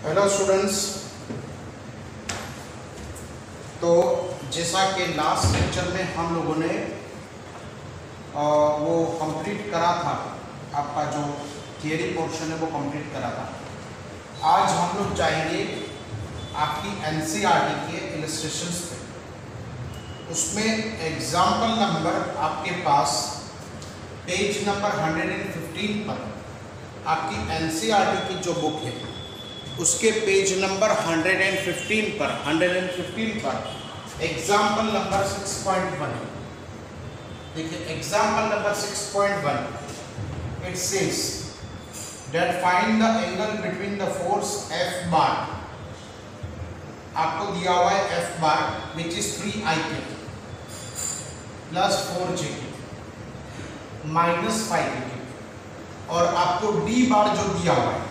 Hello students, तो जैसा कि लास्ट लेक्चर में हम लोगों ने वो कंप्लीट करा था, आपका जो थियरी पोर्शन है वो कंप्लीट करा था। आज हम लोग जाएंगे आपकी एनसीईआरटी के इलस्ट्रेशंस पे। उसमें एग्जाम्पल नंबर आपके पास पेज नंबर 115 पर आपकी एनसीईआरटी की जो बुक है उसके पेज नंबर 115 पर एग्जाम्पल नंबर 6.1 देखिए। Example number 6.1 it says that find the angle between the force F बार। आपको दिया हुआ है F bar which is 3IK plus 4JK minus 5AK, और आपको D बार जो दिया हुआ है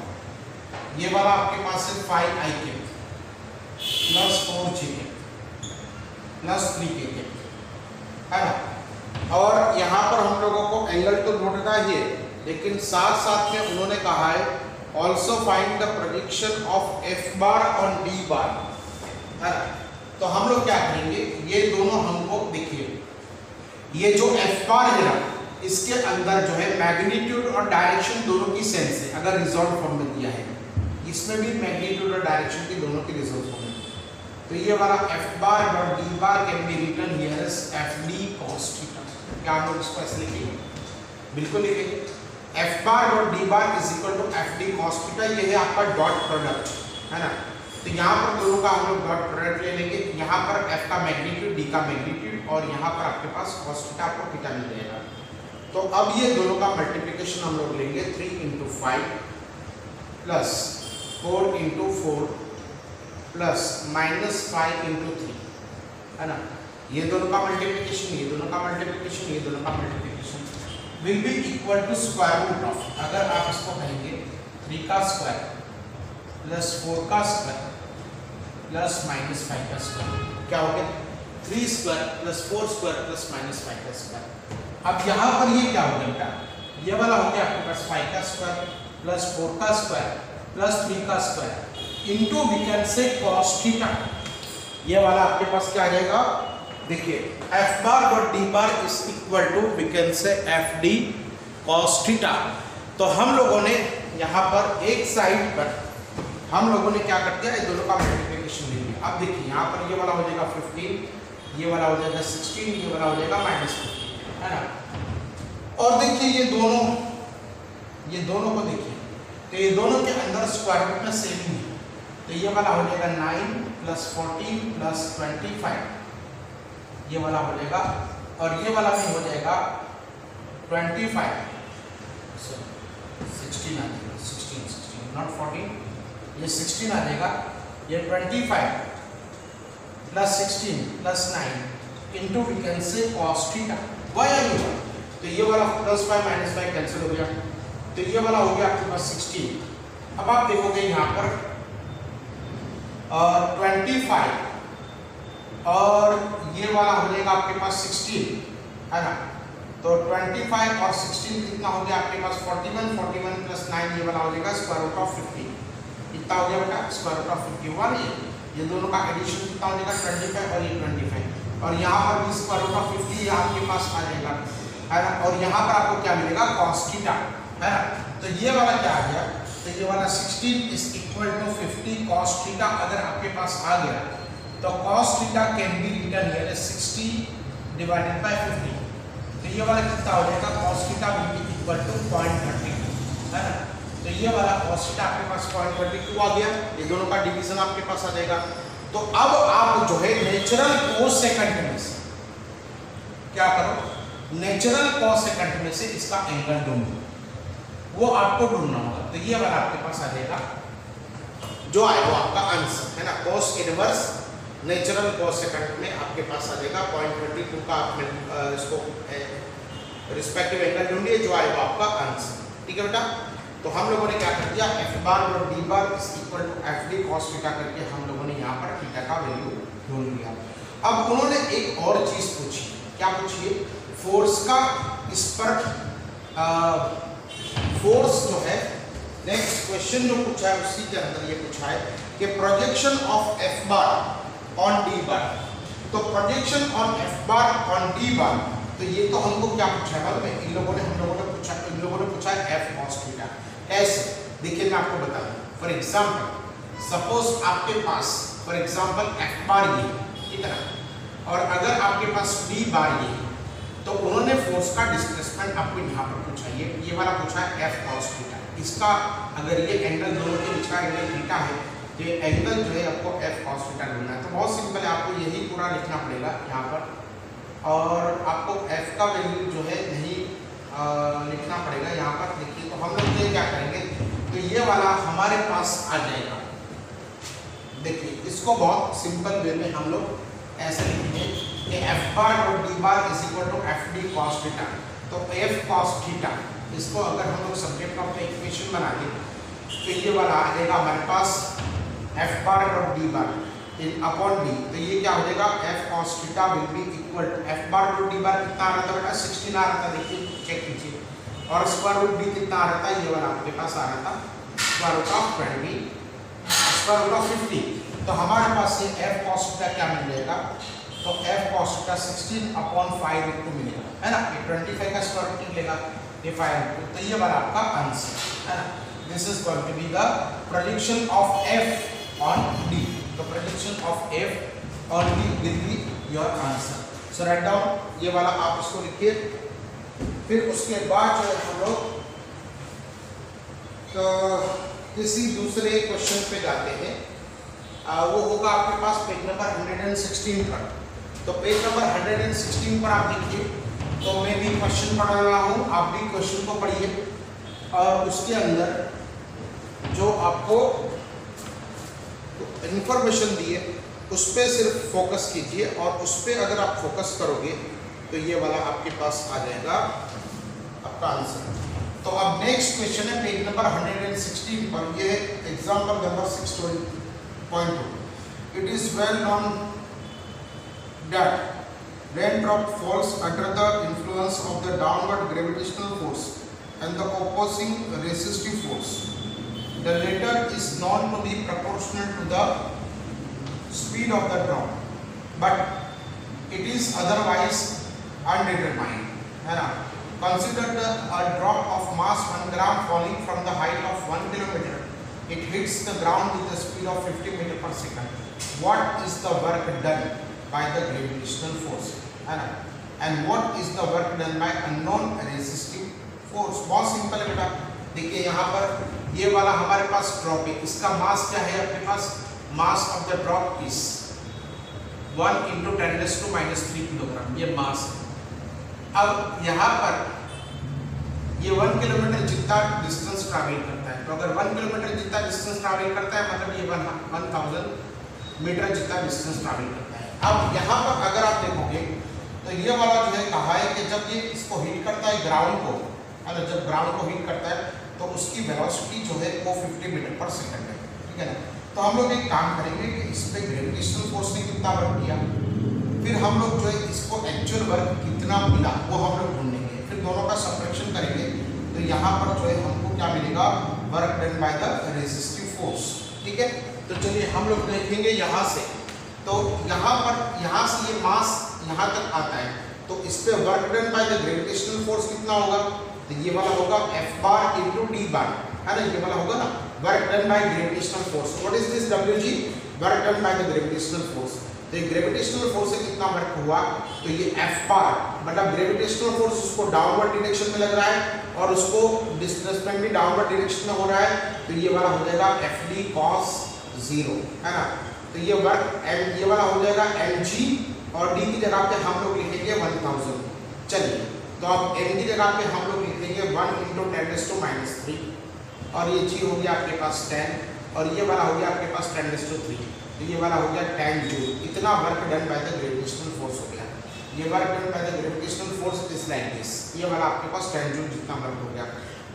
ये वाला आपके पास है 5IK plus 4JK plus 3KK, है ना। और यहाँ पर हम लोगों को एंगल तो ढूंढना ही है, लेकिन साथ साथ में उन्होंने कहा है also find the prediction of F bar और D बार, है ना। तो हम लोग क्या करेंगे, ये दोनों हमको देखिए, ये जो F बार है ना, इसके अंदर जो है मैग्नीट्यूड और डायरेक्शन दोनों की सेंस है। अगर रिजॉल्व फॉर्म में दिया है इसमें भी मैग्नीट्यूड और डायरेक्शन की दोनों की रिजल्ट होंगे। तो ये वाला F बार और D bar can be written here as FD cos theta. क्या हम लोग इसको ऐसे लिखेंगे? बिल्कुल लिखेंगे। F बार और D bar is equal to FD cos theta. ये है आपका डॉट प्रोडक्ट, है ना। तो यहाँ पर दोनों का हम लोग डॉट प्रोडक्ट ले लेंगे। यहाँ पर F का मैग्नीट्यूड, D का मैग्नीट्यूड, और यहाँ पर आपके पास cos थीटा, आपको थीटा मिल जाएगा। तो अब ये दोनों का मल्टीप्लिकेशन हम लोग लेंगे 3 × 5 प्लस 4 × 4 प्लस माइनस 5 × 3, है ना। ये दोनों का मल्टीप्लिकेशन, ये दोनों का मल्टीप्लिकेशन, ये दोनों का multiplication will be equal to square root of, अगर आप इसको कहेंगे 3 का स्क्वायर प्लस 4 का स्क्वायर प्लस माइनस 5 का स्क्वायर, क्या हो गया 3 square plus 4 square plus minus 5 का स्क्वायर। अब यहाँ पर ये क्या हो गया बेटा, ये वाला हो गया आपके पास 5 का स्क्वायर प्लस 4 का स्क्वायर प्लस 3 का square into we can say cos theta. ये वाला आपके पास क्या आ जाएगा, देखिए F बार और D bar is equal to we can say FD cos theta. तो हम लोगों ने यहाँ पर एक साइड पर हम लोगों ने क्या कर दिया, ये दोनों का मल्टीप्लिकेशन ले लिया। अब देखिए यहाँ पर ये वाला हो जाएगा 15, ये वाला हो जाएगा 16, ये वाला हो जाएगा -15, है ना। और देखिए ये दोनों को देखिए, तो ये दोनों के अंदर स्क्वायर रूट में सेम ही है। तो ये वाला हो जाएगा 9 प्लस 14 प्लस 25, ये वाला हो जाएगा, और ये वाला भी हो जाएगा 25, 16 आ जाएगा, 16 नॉट 14, ये 16 आ जाएगा। ये 25 plus 16 plus 9 into we can say cos theta. Why are you, तो ये वाला +5 -5 कैंसिल हो गया, तो ये वाला हो गया आपके पास 16। अब आप देखोगे यहाँ पर 25 और ये वाला हो जाएगा आपके पास 16, है ना। तो 25 और 16 कितना हो गया आपके पास 41 प्लस 9, ये वाला हो जाएगा स्क्वायर रूट ऑफ 50। कितना हो गया बेटा, स्क्वायर रूट ऑफ 51। ये दोनों का एडिशन कितना हो जाएगा 25 और ये 25, और यहाँ पर भी स्क्वायर रूट ऑफ 50 आपके पास आ जाएगा, है ना। और यहाँ पर आपको क्या मिलेगा, cos थीटा, है ना। तो ये वाला क्या आ गया, तो ये वाला 16 is equal to 50 cos theta अगर आपके पास आ गया, तो cos theta can be written here as 60 divided by 50। तो ये वाला कितना हो जाएगा, cos theta will be equal to 0.32, है ना। तो ये वाला cos थीटा आपके पास 0.32 आ गया। ये दोनों का डिवीजन आपके पास आ जाएगा। तो अब आप जो है नेचुरल कोसेकेंट में से क्या करो, नेचुरल कोसेकेंट में से इसका एंगल ढूंढो, वो आपको ढूंढना होगा। तो ये वाला आपके पास आ जाएगा, जो आएगा वो आपका आंसर, है ना। cos इनवर्स नेचुरल कोसेकेंट में आपके पास आ जाएगा 0.32 का। आप इसको रिस्पेक्टिव एंगल ढूंढिए, जो आएगा आपका आंसर, ठीक है बेटा। तो हम लोगों ने क्या कर दिया, F बार और D bar is equal to FD cos theta करके हम लोगों ने यहाँ पर थीटा का वैल्यू ढूंढ लिया। अब उन्होंने एक और चीज पूछी, क्या पूछिए, फोर्स का इस पर फोर्स जो है नेक्स्ट क्वेश्चन जो पूछा है उसी के अंदर ये पूछा है कि projection of F bar on D bar. तो projection on F bar on D bar, तो ये तो हमको क्या पूछा है मालूम है, इन लोगों ने पूछा है एफ कॉस थीटा। ऐसे देखिए मैं आपको बता दूं, फॉर एग्जांपल सपोज आपके पास फॉर एग्जांपल एफ बार ये, ठीक है, और अगर आपके पास डी बार ये, तो उन्होंने फोर्स का डिस्प्लेसमेंट आपको यहाँ पर पूछा, ये वाला पूछा है एफ कॉस थीटा। इसका अगर ये एंगल दोनों के बीच का एंगल थीटा है, तो ये एंगल जो है आपको एफ कॉस थीटा ढूंढना है। तो बहुत सिंपल है, आपको यही पूरा लिखना पड़ेगा यहाँ पर, और आपको एफ का वैल्यू जो है यही लिखना पड़ेगा यहाँ पर। देखिए तो हम लोग ये क्या करेंगे, तो ये वाला हमारे पास आ जाएगा। देखिए इसको बहुत सिंपल वे में हम लोग ऐसे लिखेंगे कि एफ बार और D bar is equal to F D cos theta. तो एफ कॉस थीटा, इसको अगर हम लोग सब्जेक्ट ऑफ द इक्वेशन बना दें, तो ये वाला आ जाएगा हमारे पास एफ बार और D bar in upon D. तो ये क्या हो जाएगा, F cos theta will be equal to F bar और डी बार कितना आ रहा था बेटा, 16 आ रहा था, देखिए चेक कीजिए, और स्क्वायर रूट डी कितना आ रहा था, ये वाला आपके पास आ रहा था square root of 20, square root of 50। तो हमारे पास ये एफ कॉस थीटा क्या मिल जाएगा, तो एफ कॉस थीटा 16/5 इनको मिलेगा, है ना। ये 25 का स्क्वायर रूट निकलेगा, ये 5, तो ये वाला आपका आंसर है ना। This is going to be the projection of F on D. तो projection of F on D will be your answer. So write down, ये वाला आप इसको लिखिए। फिर उसके बाद जो है हम लोग तो किसी दूसरे क्वेश्चन पे जाते हैं, वो होगा आपके पास पेज नंबर 116 पर। तो पेज नंबर 116 पर आप देखिए, तो मैं भी क्वेश्चन पढ़ा रहा हूँ, आप भी क्वेश्चन को पढ़िए, और उसके अंदर जो आपको इंफॉर्मेशन दी है उस पर सिर्फ फोकस कीजिए, और उस पर अगर आप फोकस करोगे तो ये वाला आपके पास आ जाएगा आपका आंसर। तो अब नेक्स्ट क्वेश्चन है पेज नंबर 116 पर, ये example number 6.2। It is well known that raindrop falls under the influence of the downward gravitational force and the opposing resistive force. The latter is known to be proportional to the speed of the drop, but it is otherwise undetermined. है ना? Consider a drop of mass 1 gram falling from the height of 1 kilometer. It hits the ground with a speed of 50 meter per second. What is the work done by the gravitational force? है ना, and what is the work done by unknown resistive force? बहुत simple है बेटा। देखिए यहाँ पर ये वाला हमारे पास ड्रॉप है, इसका मास क्या है आपके पास, mass of the drop is 1 × 10⁻³ kilogram, ये मास है। अब यहाँ पर ये 1 किलोमीटर जितना डिस्टेंस ट्रैवल करता है, तो अगर 1 किलोमीटर जितना डिस्टेंस ट्रैवल करता है, मतलब ये 1000 मीटर जितना डिस्टेंस ट्रैवल करता है। अब यहाँ पर अगर आप देखोगे तो ये वाला जो है कहा है कि जब ये इसको हिट करता है ग्राउंड को, अगर जब ग्राउंड को हिट करता है तो उसकी वेलोसिटी जो है वो 50 मीटर पर सेकंड है, ठीक है ना। तो हम लोग एक काम करेंगे कि इस पे ग्रेविटेशनल फोर्स ने कितना वर्क किया, फिर हम लोग जो है इसको एक्चुअल वर्क कितना मिला वो हम लोग ढूंढेंगे, फिर दोनों का सब्ट्रैक्शन करेंगे, तो यहाँ पर जो है हमको क्या मिलेगा, work done by the resistive force, ठीक है। तो चलिए हम लोग देखेंगे यहाँ से, तो यहाँ पर यहाँ से ये मास यहाँ तक आता है, तो इस पे work done by the gravitational force कितना होगा, तो ये वाला होगा F बार × D बार, है ना, ये वाला होगा ना, work done by gravitational force. What is this WG, work done by the gravitational force. तो ये ग्रेविटेशनल फोर्स से कितना वर्क हुआ, तो ये F बार मतलब ग्रेविटेशनल फोर्स उसको डाउनवर्ड डायरेक्शन में लग रहा है और उसको डिस्प्लेसमेंट भी डाउनवर्ड डायरेक्शन में हो रहा है, तो ये वाला हो जाएगा FD cos 0, है ना। तो ये वर्क ये वाला हो जाएगा mg, और d की जगह पे हम लोग लिखेंगे 1000। चलिए तो अब m की जगह पे हम लोग लिखेंगे 1 × 10⁻³ और ये g हो गया आपके पास 10, और ये वाला हो गया आपके पास 10⁻³, तो ये वाला हो गया 10 जूल। इतना work done by the gravitational force हो गया। ये work done by the gravitational force is like this, ये वाला आपके पास 10 जूल जितना वर्क हो गया।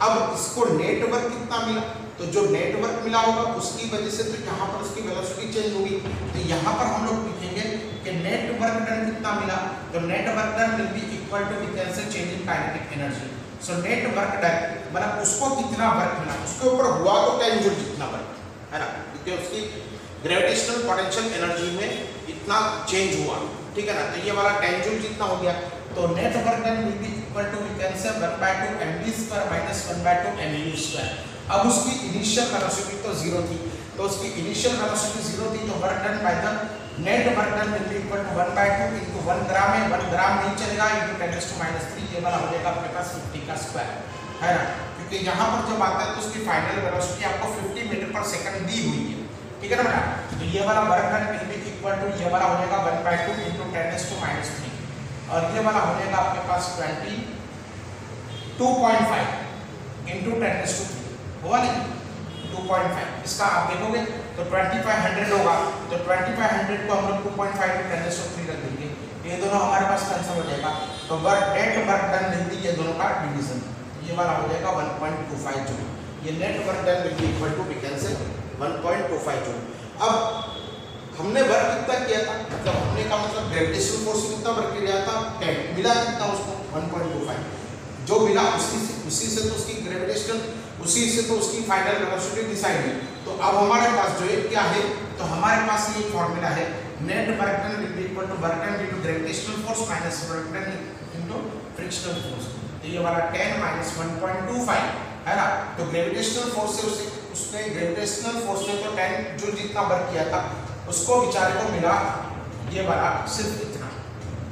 अब इसको नेटवर्क कितना मिला, तो जो नेटवर्क मिला होगा उसकी वजह से तो यहाँ पर उसकी वेलोसिटी चेंज होगी, तो यहाँ पर हम लोग लिखेंगे कि नेट वर्क डन कितना मिला, तो net work done will be equal to we can say change in kinetic energy. So net work done मतलब उसको कितना वर्क मिला, उसके ऊपर हुआ तो टेन जूल जितना वर्क, है ना, क्योंकि उसकी ग्रेविटेशनल पोटेंशियल एनर्जी में इतना चेंज हुआ, ठीक है ना। तो ये वाला 10 जूल जितना हो गया, तो net work done will be equal to we can say 1/2 mv square minus 1/2 mu square. अब उसकी इनिशियल वेलोसिटी तो 0 थी, तो उसकी इनिशियल वेलोसिटी 0 थी, तो work done by the net work done will be equal to 1/2 into 1 gram है, 1 ग्राम नहीं चलेगा, इनटू 10⁻³ ये वाला हो जाएगा आपके पास 50 का स्क्वायर, है ना, क्योंकि यहाँ पर जब आता है तो उसकी फाइनल वेलोसिटी आपको 50 मीटर पर सेकंड दी हुई है, ठीक है ना बेटा। तो ये वाला work done will be equal to ये वाला हो जाएगा 1/2 इनटू 10⁻³ और ये वाला हो जाएगा आपके पास 22.5 इनटू 10⁻³ हुआ नहीं 2.5। इसका आप देखोगे तो 2500 होगा, तो 2500 को हम लोग 2.5 में 10⁻³ रख देंगे, ये दोनों हमारे पास कैंसिल हो जाएगा। तो work net work done will B ये दोनों का डिवीजन, ये वाला हो जाएगा 1.25 जूल। ये net work done will be equal to we can say 1.25 joule. अब हमने वर्क कितना किया था, मतलब हमने का मतलब ग्रेविटेशनल फोर्स कितना वर्क किया था, 10 मिला कितना उसको 1.25, जो मिला उसी से तो उसकी ग्रेविटेशनल उसी से तो उसकी फाइनल वेलोसिटी डिसाइड हुई। तो अब हमारे पास जो है क्या है, तो हमारे पास ये फॉर्मूला है net work done will be equal to work done into gravitational force minus work done into frictional force. तो ये वाला 10 माइनस 1.25 है ना, तो ग्रेविटेशनल फोर्स से उसने ग्रेविटेशनल फोर्स ने तो 10 जूल जितना वर्क किया था, उसको बेचारे को मिला ये वाला सिर्फ इतना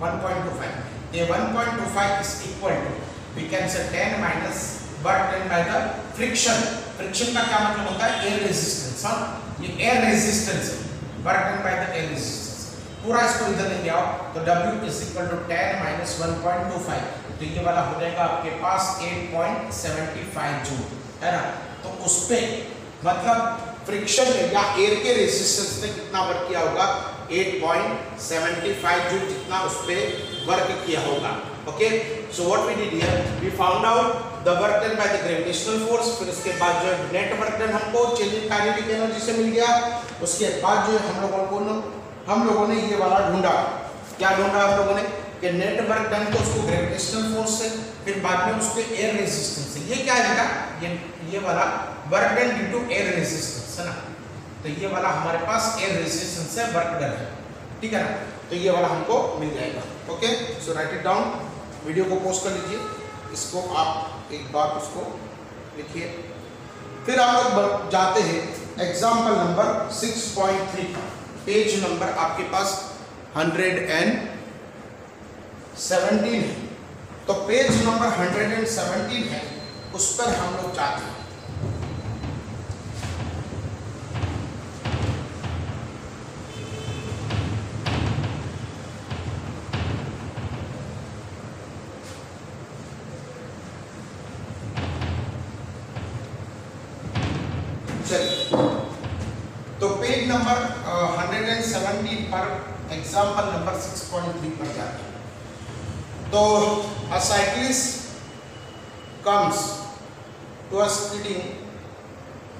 1.25। ये 1.25 is equal to we can say 10 minus work done by the friction. Friction का क्या मतलब होता है, एयर रेजिस्टेंस। हाँ, ये एयर रेजिस्टेंस है, work done by the air resistance. पूरा इसको इधर लेके आओ, तो W is equal to 10 minus 1.25, तो ये वाला हो जाएगा आपके पास 8.75 जूल, है ना। तो उस पे मतलब फ्रिक्शन या एयर के रेजिस्टेंस ने कितना वर्क किया होगा, 8.75 जूल जितना उस पे वर्क किया होगा। Okay, so what we did here, we found out the work done by the gravitational force, फिर उसके बाद जो नेट वर्क डन हमको चेंजिंग काइनेटिक एनर्जी से मिल गया। उसके बाद जो हम लोगों ने ये वाला ढूंढा, क्या ढूंढा हम लोगों ने कि नेट वर्क डन तो उसको ग्रेविटेशनल फोर्स से, फिर बाद में उसके एयर रेजिस्टेंस से। ये क्या है बेटा, ये वाला work done into air resistance है ना, तो ये वाला हमारे पास एयर रेजिस्टेंस से वर्क डन है, ठीक है ना। तो ये वाला हमको मिल जाएगा। Okay, so write it down, video को पॉज कर लीजिए, इसको आप एक बार उसको लिखिए। फिर हम लोग जाते हैं एग्जाम्पल नंबर 6.3, पेज नंबर आपके पास 117 है। तो पेज नंबर 117 है, उस पर हम लोग जाते हैं। तो पेज नंबर 117 पर एग्जाम्पल नंबर 6.3 पर जाते हैं। तो a cyclist comes to a skidding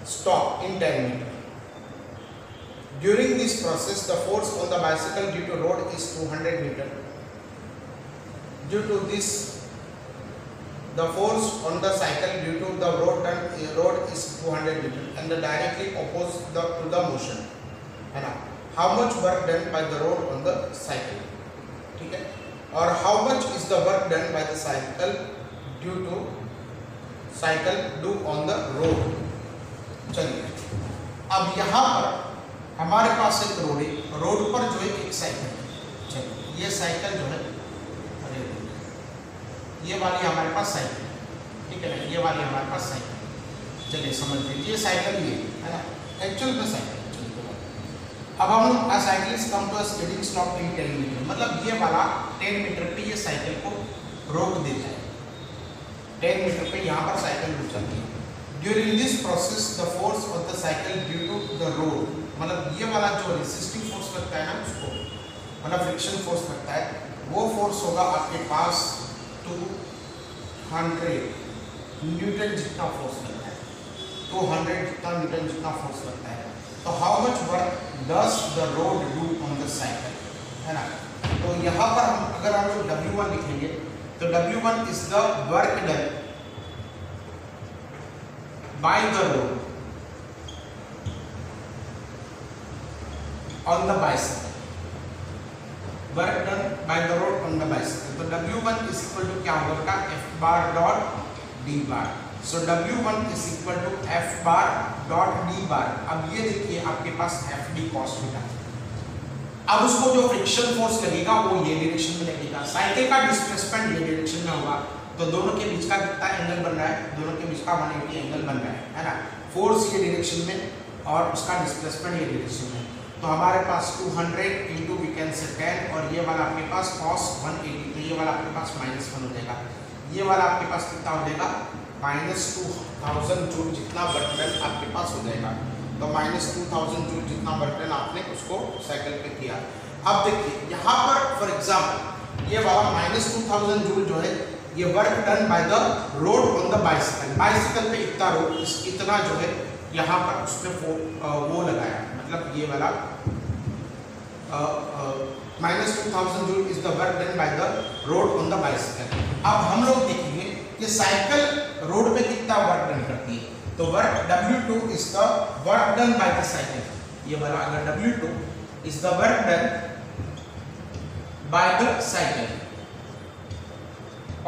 stop in 10 meters. During this process, the force on the bicycle due to road is 200 meters. Due to this, the force on the cycle due to the road is 200 meters and the directly opposite to the motion, है ना। How much work done by the road on the cycle, ठीक है, और how much is the work done by the cycle due to do on the road। चलिए, अब यहाँ पर हमारे पास एक रोड है, रोड पर जो है एक साइकिल है। चलिए, ये साइकिल जो है, ये वाली हमारे पास साइकिल है, ठीक है ना, ये वाली हमारे पास साइकिल। चलिए समझ लीजिए, ये साइकिल ये है ना, एक्चुअल में साइकिल। अब हम लोग a cyclist come to skidding stop in 10 metre, मतलब ये वाला 10 मीटर पे ये साइकिल को रोक देता है, 10 मीटर पे यहाँ पर साइकिल रुक जाती है। During this process the force of the cycle due to the road, मतलब ये वाला जो रेसिस्टिंग फोर्स लगता है ना उसको, मतलब फ्रिक्शन फोर्स लगता है, वो फोर्स होगा आपके पास 200 न्यूटन जितना फोर्स लगता है, 200 जितना न्यूटन जितना फोर्स लगता है। तो how much work does the road do on the cycle, है ना। तो यहाँ पर हम अगर हम लोग W1 लिखेंगे तो W1 is the work done by the road on the bicycle, work done by the road on the bicycle. तो W1 is equal to क्या होगा, F bar dot D bar. So W1 is equal to F bar dot D bar. अब ये देखिए आपके पास FD cos theta, अब उसको जो फ्रिक्शन फोर्स लगेगा वो ये डायरेक्शन में लगेगा, साइकिल का डिस्प्लेसमेंट ये डायरेक्शन में होगा, तो दोनों के बीच का कितना एंगल बन रहा है, दोनों के बीच का 180 एंगल बन रहा है ना। फोर्स ये डायरेक्शन में और उसका डिस्प्लेसमेंट ये डायरेक्शन में, तो हमारे पास 200 इंटू वी कैन से 10 और ये वाला आपके पास cos 180, तो ये वाला आपके पास -1 हो जाएगा, ये वाला आपके पास कितना हो जाएगा -2000 जूल जितना वर्क डन आपके पास हो जाएगा। तो -2000 जूल जितना वर्क डन आपने उसको साइकिल पे किया। अब देखिए यहाँ पर फॉर एग्जांपल ये वाला -2000 जूल जो है ये work done by the road on the bicycle, bicycle पे इतना रोड इतना जो है यहाँ पर उसने वो लगाया, मतलब ये वाला -2000 joule is the work done by the road on the bicycle. अब हम लोग देखेंगे कि साइकिल रोड पे कितना वर्क डन करती है, तो work W2 is the work done by the cycle, ये वाला अगर W2 is the work done by the cycle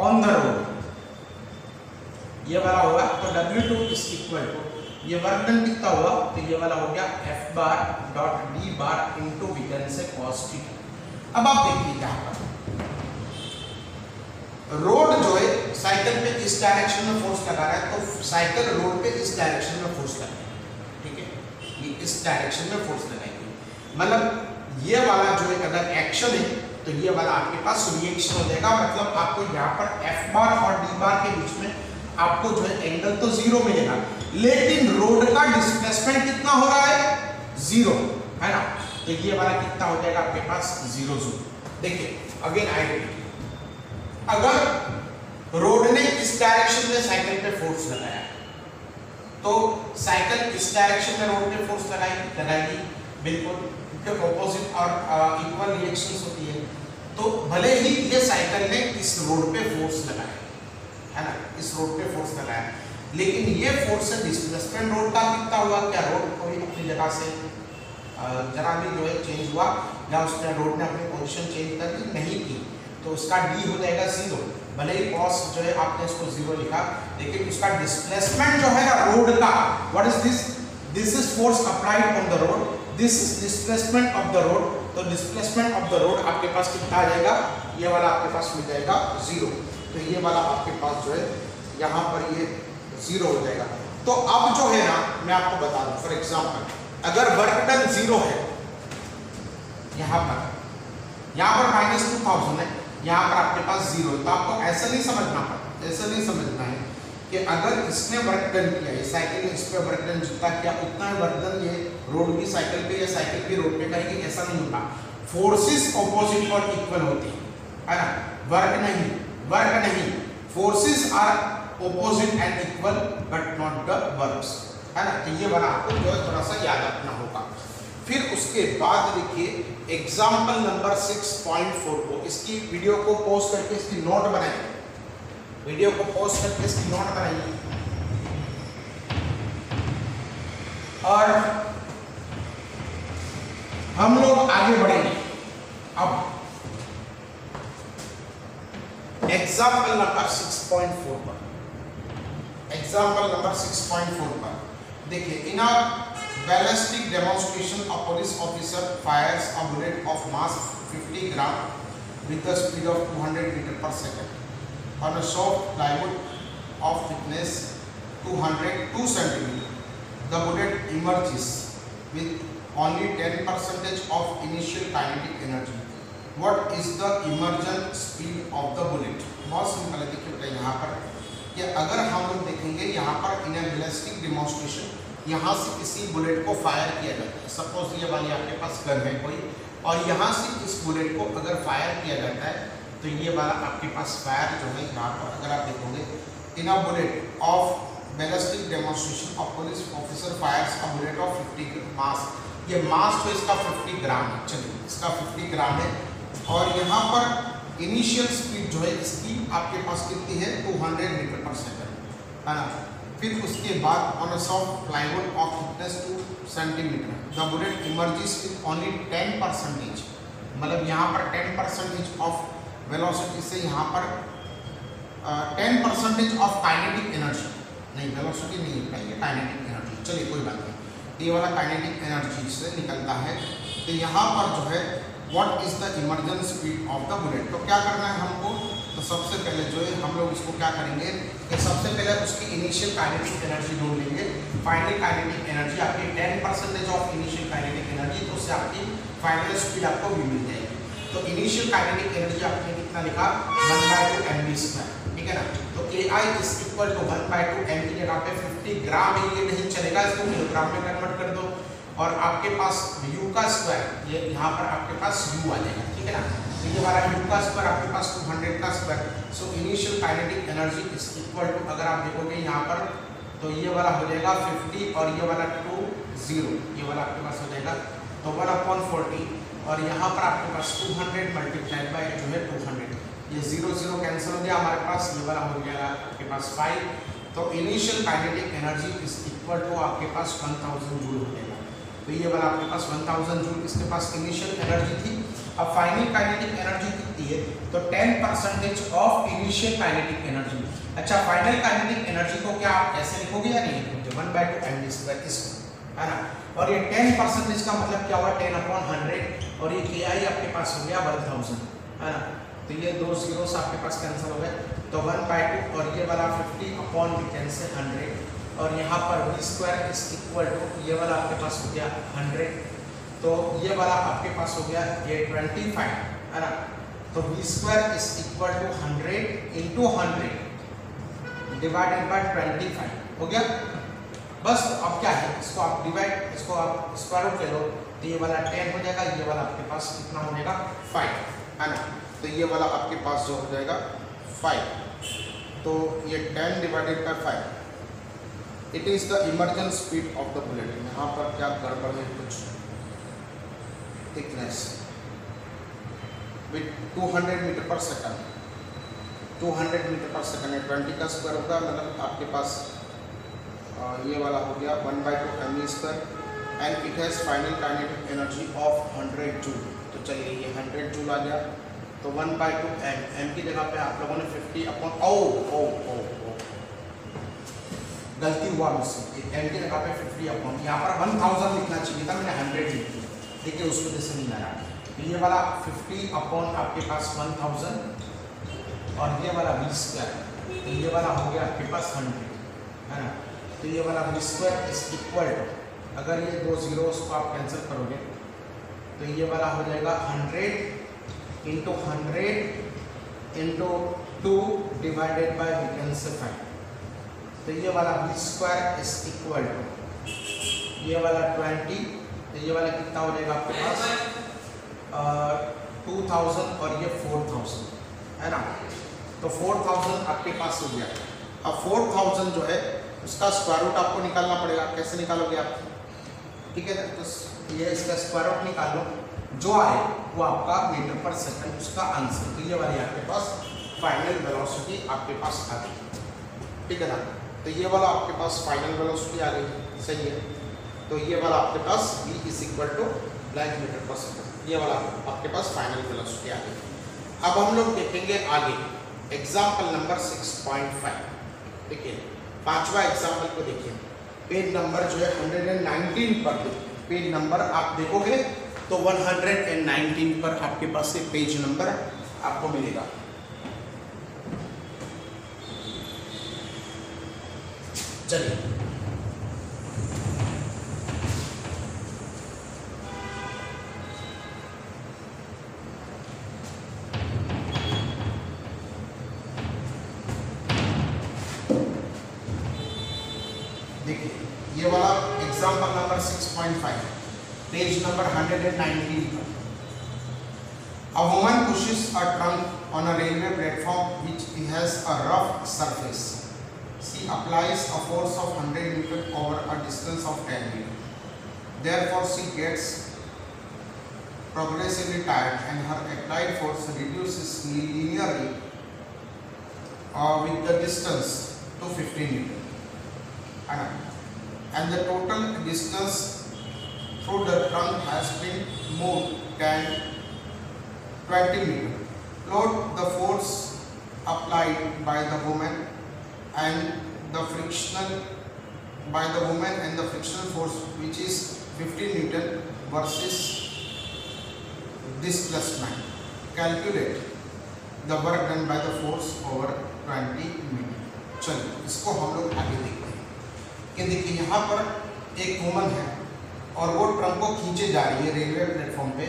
on the road, ये वाला होगा, तो W2 इज इक्वल टू ये वर्क डन कितना हुआ, तो ये वाला हो गया F bar dot D bar into we can say cos theta. अब आप देखिए यहाँ पर रोड जो है साइकिल पे इस डायरेक्शन में फोर्स लगा रहा है, तो साइकिल रोड पे इस डायरेक्शन में फोर्स लगाएगी, ठीक है, ये इस डायरेक्शन में फोर्स लगाएगी, मतलब ये वाला जो है अगर एक्शन है तो ये वाला आपके पास रिएक्शन हो जाएगा, मतलब आपको यहाँ पर F बार और D बार के बीच में आपको जो है एंगल तो 0 मिलेगा, लेकिन रोड का डिस्प्लेसमेंट कितना हो रहा है 0, है ना, तो ये वाला कितना हो जाएगा आपके पास 0 जूल। देखिए अगेन आई रिपीट, अगर रोड ने इस डायरेक्शन में साइकिल पे फोर्स लगाया तो साइकिल इस डायरेक्शन में रोड पे फोर्स लगाएगी बिल्कुल, क्योंकि ऑपोजिट और इक्वल रिएक्शंस होती है, तो भले ही ये साइकिल ने इस रोड पे फोर्स लगाया, है ना, इस रोड पे फोर्स लगाया, लेकिन ये फोर्स है डिस्प्लेसमेंट रोड का कितना हुआ, क्या रोड कोई अपनी जगह से जरा भी जो है चेंज हुआ या उसने रोड ने अपनी पोजीशन चेंज कर दी नहीं की, तो उसका D हो जाएगा 0, भले ही cos जो है आपने इसको 0 लिखा, लेकिन उसका डिस्प्लेसमेंट जो है ना रोड का, what is this, this is force applied on the road, this is displacement of the road, तो डिस्प्लेसमेंट ऑफ द रोड आपके पास कितना आ जाएगा, ये वाला आपके पास मिल जाएगा 0, तो ये वाला आपके पास जो है यहाँ पर ये 0 हो जाएगा। तो अब जो है ना मैं आपको बता दूं, फॉर एग्जाम्पल अगर वर्क डन 0 है यहाँ पर -2000 है, यहाँ पर आपके पास 0 है, तो आपको ऐसा नहीं समझना है कि अगर इसने वर्क डन किया, ये साइकिल ने इस पे वर्क डन जितना किया उतना वर्क डन ये रोड भी साइकिल पे या साइकिल भी रोड पे करेगी, ऐसा नहीं होता, फोर्सेस ऑपोजिट और इक्वल होती है ना, वर्क नहीं, forces are opposite and equal but not the works, है ना, तो ये वाला आपको जो है थोड़ा सा याद रखना होगा। फिर उसके बाद देखिए एग्जाम्पल नंबर 6.4 को, इसकी वीडियो को पॉज करके इसकी नोट बनाइए, वीडियो को पॉज करके इसकी नोट बनाइए, और हम लोग आगे बढ़ेंगे। अब एग्जाम्पल नंबर 6.4 पर, एग्जाम्पल नंबर 6.4 पर देखिए, इन अ ballistic demonstration a police officer fires a bullet of mass 50 gram with the speed of 200 meter per second on a soft plywood of thickness 202 centimeter. The bullet emerges with only 10% of initial kinetic energy. What is the emergent speed of the bullet? बहुत simple है, देखिए बेटा यहाँ पर कि अगर हम लोग देखेंगे यहाँ पर इन ए बैलिस्टिक डेमोन्स्ट्रेशन, यहाँ से किसी बुलेट को फायर किया जाता है, सपोज ये वाली आपके पास गन है कोई, और यहाँ से इस बुलेट को अगर फायर किया जाता है तो ये वाला आपके पास फायर जो है यहाँ पर अगर आप देखोगे, in a bullet of ballistic demonstration of police officer fires a bullet of 50 mass, ये मास तो इसका 50 ग्राम है, चलिए इसका 50 ग्राम है, और यहाँ पर इनिशियल स्पीड जो है इसकी आपके पास कितनी है 200 मीटर पर सेकंड, है ना, फिर उसके बाद on a soft plywood of thickness 2 centimetre the bullet emerges with only 10%, मतलब यहाँ पर 10% ऑफ वेलोसिटी से यहाँ पर 10% ऑफ काइनेटिक एनर्जी, नहीं वेलोसिटी नहीं है ये काइनेटिक एनर्जी, चलिए कोई बात नहीं, ये वाला काइनेटिक एनर्जी से निकलता है। तो यहाँ पर जो है what is the emergence speed of the bullet, तो क्या करना है हमको, तो सबसे पहले जो है हम लोग इसको क्या करेंगे कि सबसे पहले उसकी इनिशियल काइनेटिक एनर्जी ढूंढ लेंगे। फाइनल काइनेटिक एनर्जी आपकी 10% ऑफ इनिशियल काइनेटिक एनर्जी, तो उससे आपकी फाइनल स्पीड आपको भी मिल जाएगी। तो इनिशियल काइनेटिक एनर्जी आपने कितना लिखा 1/2 mv², ठीक है ना। तो AI is equal to 1/2 m की जगह पे 50 ग्राम है, ये नहीं चलेगा, इसको किलोग्राम में कन्वर्ट कर दो और आपके पास u का स्क्वायर, ये यहाँ पर आपके पास u आ जाएगा, ठीक है ना। तो ये वाला u का स्क्वायर आपके पास 200 का square, so initial kinetic energy is equal to, अगर आप देखोगे यहाँ पर तो ये वाला हो जाएगा 50 और ये वाला 20, ये वाला आपके पास हो जाएगा तो 1/40 और यहाँ पर आपके पास 200 मल्टीप्लाइड बाय जो है 200, ये 0 0 कैंसिल हो गया हमारे पास, ये वाला हो गया आपके पास 5। तो initial kinetic energy is equal to आपके पास 1000 जूल हो जाएगा। तो ये वाला आपके पास 1000 जूल इसके पास इनिशियल एनर्जी थी। अब फाइनल काइनेटिक एनर्जी कितनी है, तो 10% ऑफ इनिशियल काइनेटिक एनर्जी। अच्छा, फाइनल काइनेटिक एनर्जी को क्या आप ऐसे लिखोगे या नहीं लिखोगे, 1/2 mv², इसको है ना। और ये 10% का मतलब क्या हुआ 10/100 और ये KI आपके पास हो गया 1000, है ना। तो ये 2 zeros आपके पास कैंसिल हो गए, तो 1/2 और ये वाला 50/100 और यहाँ पर v² इज इक्वल टू, ये वाला आपके पास हो गया 100, तो ये वाला आपके पास हो गया ये 25, है ना। तो v² is equal to 100 × 100 divided by 25 हो गया। बस अब क्या है, इसको आप डिवाइड, इसको आप स्क्वायर रूट ले लो, तो ये वाला 10 हो जाएगा, ये वाला आपके पास कितना हो जाएगा 5, है ना। तो ये वाला आपके पास जो हो जाएगा 5, तो ये 10 divided by 5, it is the emergence speed of the bullet. यहाँ पर क्या गड़बड़ है, कुछ thickness with 200 metre per second, 200 metre per second है, 20 का स्क्वायर होगा, मतलब आपके पास ये वाला हो गया 1/2 mv² and it has final kinetic energy of 100 joule. तो चलिए ये 100 जूल आ गया, तो 1/2 m की जगह पे आप लोगों ने 50 गलती हुआ मुझसे, m की जगह पे 50 यहाँ पर 1000 लिखना चाहिए था, मैंने 100 लिख दिया, देखिए उस वजह से नहीं आ रहा। तो ये वाला 50 आपके पास 1000 और ये वाला v², तो ये वाला हो गया आपके पास 100, है ना। तो ये वाला v² इज इक्वल टू, अगर ये 2 zeros को आप कैंसिल करोगे तो ये वाला हो जाएगा 100 × 100 × 2 डिवाइडेड बाय 5। तो ये वाला v² इज इक्वल टू ये वाला 20, तो ये वाला कितना हो जाएगा आपके पास 2000 और ये 4000, है ना। तो 4000 आपके पास हो गया। अब 4000 जो है उसका स्क्वायर रूट आपको निकालना पड़ेगा, कैसे निकालोगे आप, ठीक है। तो ये इसका स्क्वायर रूट निकाल लो, जो आए वो आपका मीटर पर सेकंड उसका आंसर। तो ये वाली आपके पास फाइनल वेलोसिटी आपके पास आ गई, ठीक है ना। तो ये वाला आपके पास फाइनल वेलोसिटी आ गई, सही है। तो ये वाला आपके पास v is equal to blank metre per second, ये वाला आपके पास फाइनल वेलोसिटी आ गई। अब हम लोग देखेंगे आगे एग्जाम्पल नंबर 6.5। देखिए 5वां एग्जाम्पल को देखिए, पेज नंबर जो है 119 पर, पेज नंबर आप देखोगे तो 119 पर आपके पास से पेज नंबर आपको मिलेगा। चलिए देखिए, ये वाला एग्जाम्पल नंबर 6.5 पेज नंबर 119 पर। A woman pushes a trunk on a railway platform which has a rough surface. She applies a force of 100 Newton over a distance of 10 meter. Therefore, she gets progressively tired and her applied force reduces linearly with the distance to 15 meter. and the total distance through the trunk has been moved 20 meter. Load the force applied by the woman and the frictional force, which is 15 Newton versus displacement. Calculate the work done by the force over 20 meter. चलिए इसको हम लोग आगे देखते हैं कि देखिए यहाँ पर एक वुमन है और वो ट्रक को खींचे जा रही है रेलवे प्लेटफॉर्म पे,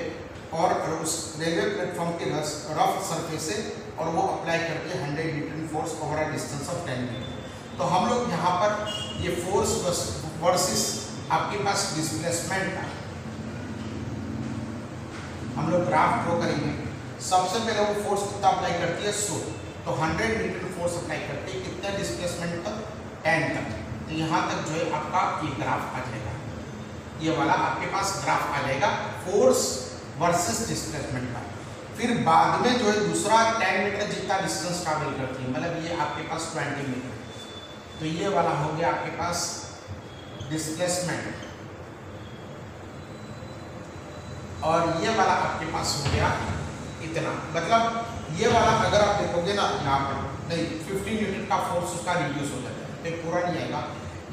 और उस रेलवे प्लेटफॉर्म के रफ सरफेस से, और वो अप्लाई करती है 100 newton force over a distance of 10 metre. तो हम लोग यहाँ पर ये फोर्स वर्सेस आपके पास डिस्प्लेसमेंट का हम लोग ग्राफ ड्रॉ करेंगे। सबसे पहले वो फोर्स कितना अप्लाई करती है 100, तो 100 न्यूटन फोर्स अप्लाई करती है कितना डिस्प्लेसमेंट तक 10 तक। तो यहाँ तक जो है आपका ये ग्राफ आ जाएगा, ये वाला आपके पास ग्राफ आ जाएगा फोर्स वर्सेस डिस्प्लेसमेंट का। फिर बाद में जो है दूसरा 10 मीटर जितना डिस्टेंस ट्रैवल करती है, मतलब ये आपके पास 20 मीटर, तो ये वाला हो गया आपके पास डिस्प्लेसमेंट, और ये वाला आपके पास हो गया इतना। मतलब ये वाला अगर आप देखोगे ना यहाँ पर नहीं 50 न्यूटन का फोर्स उसका रिड्यूस हो जाता है, तो पूरा नहीं आएगा,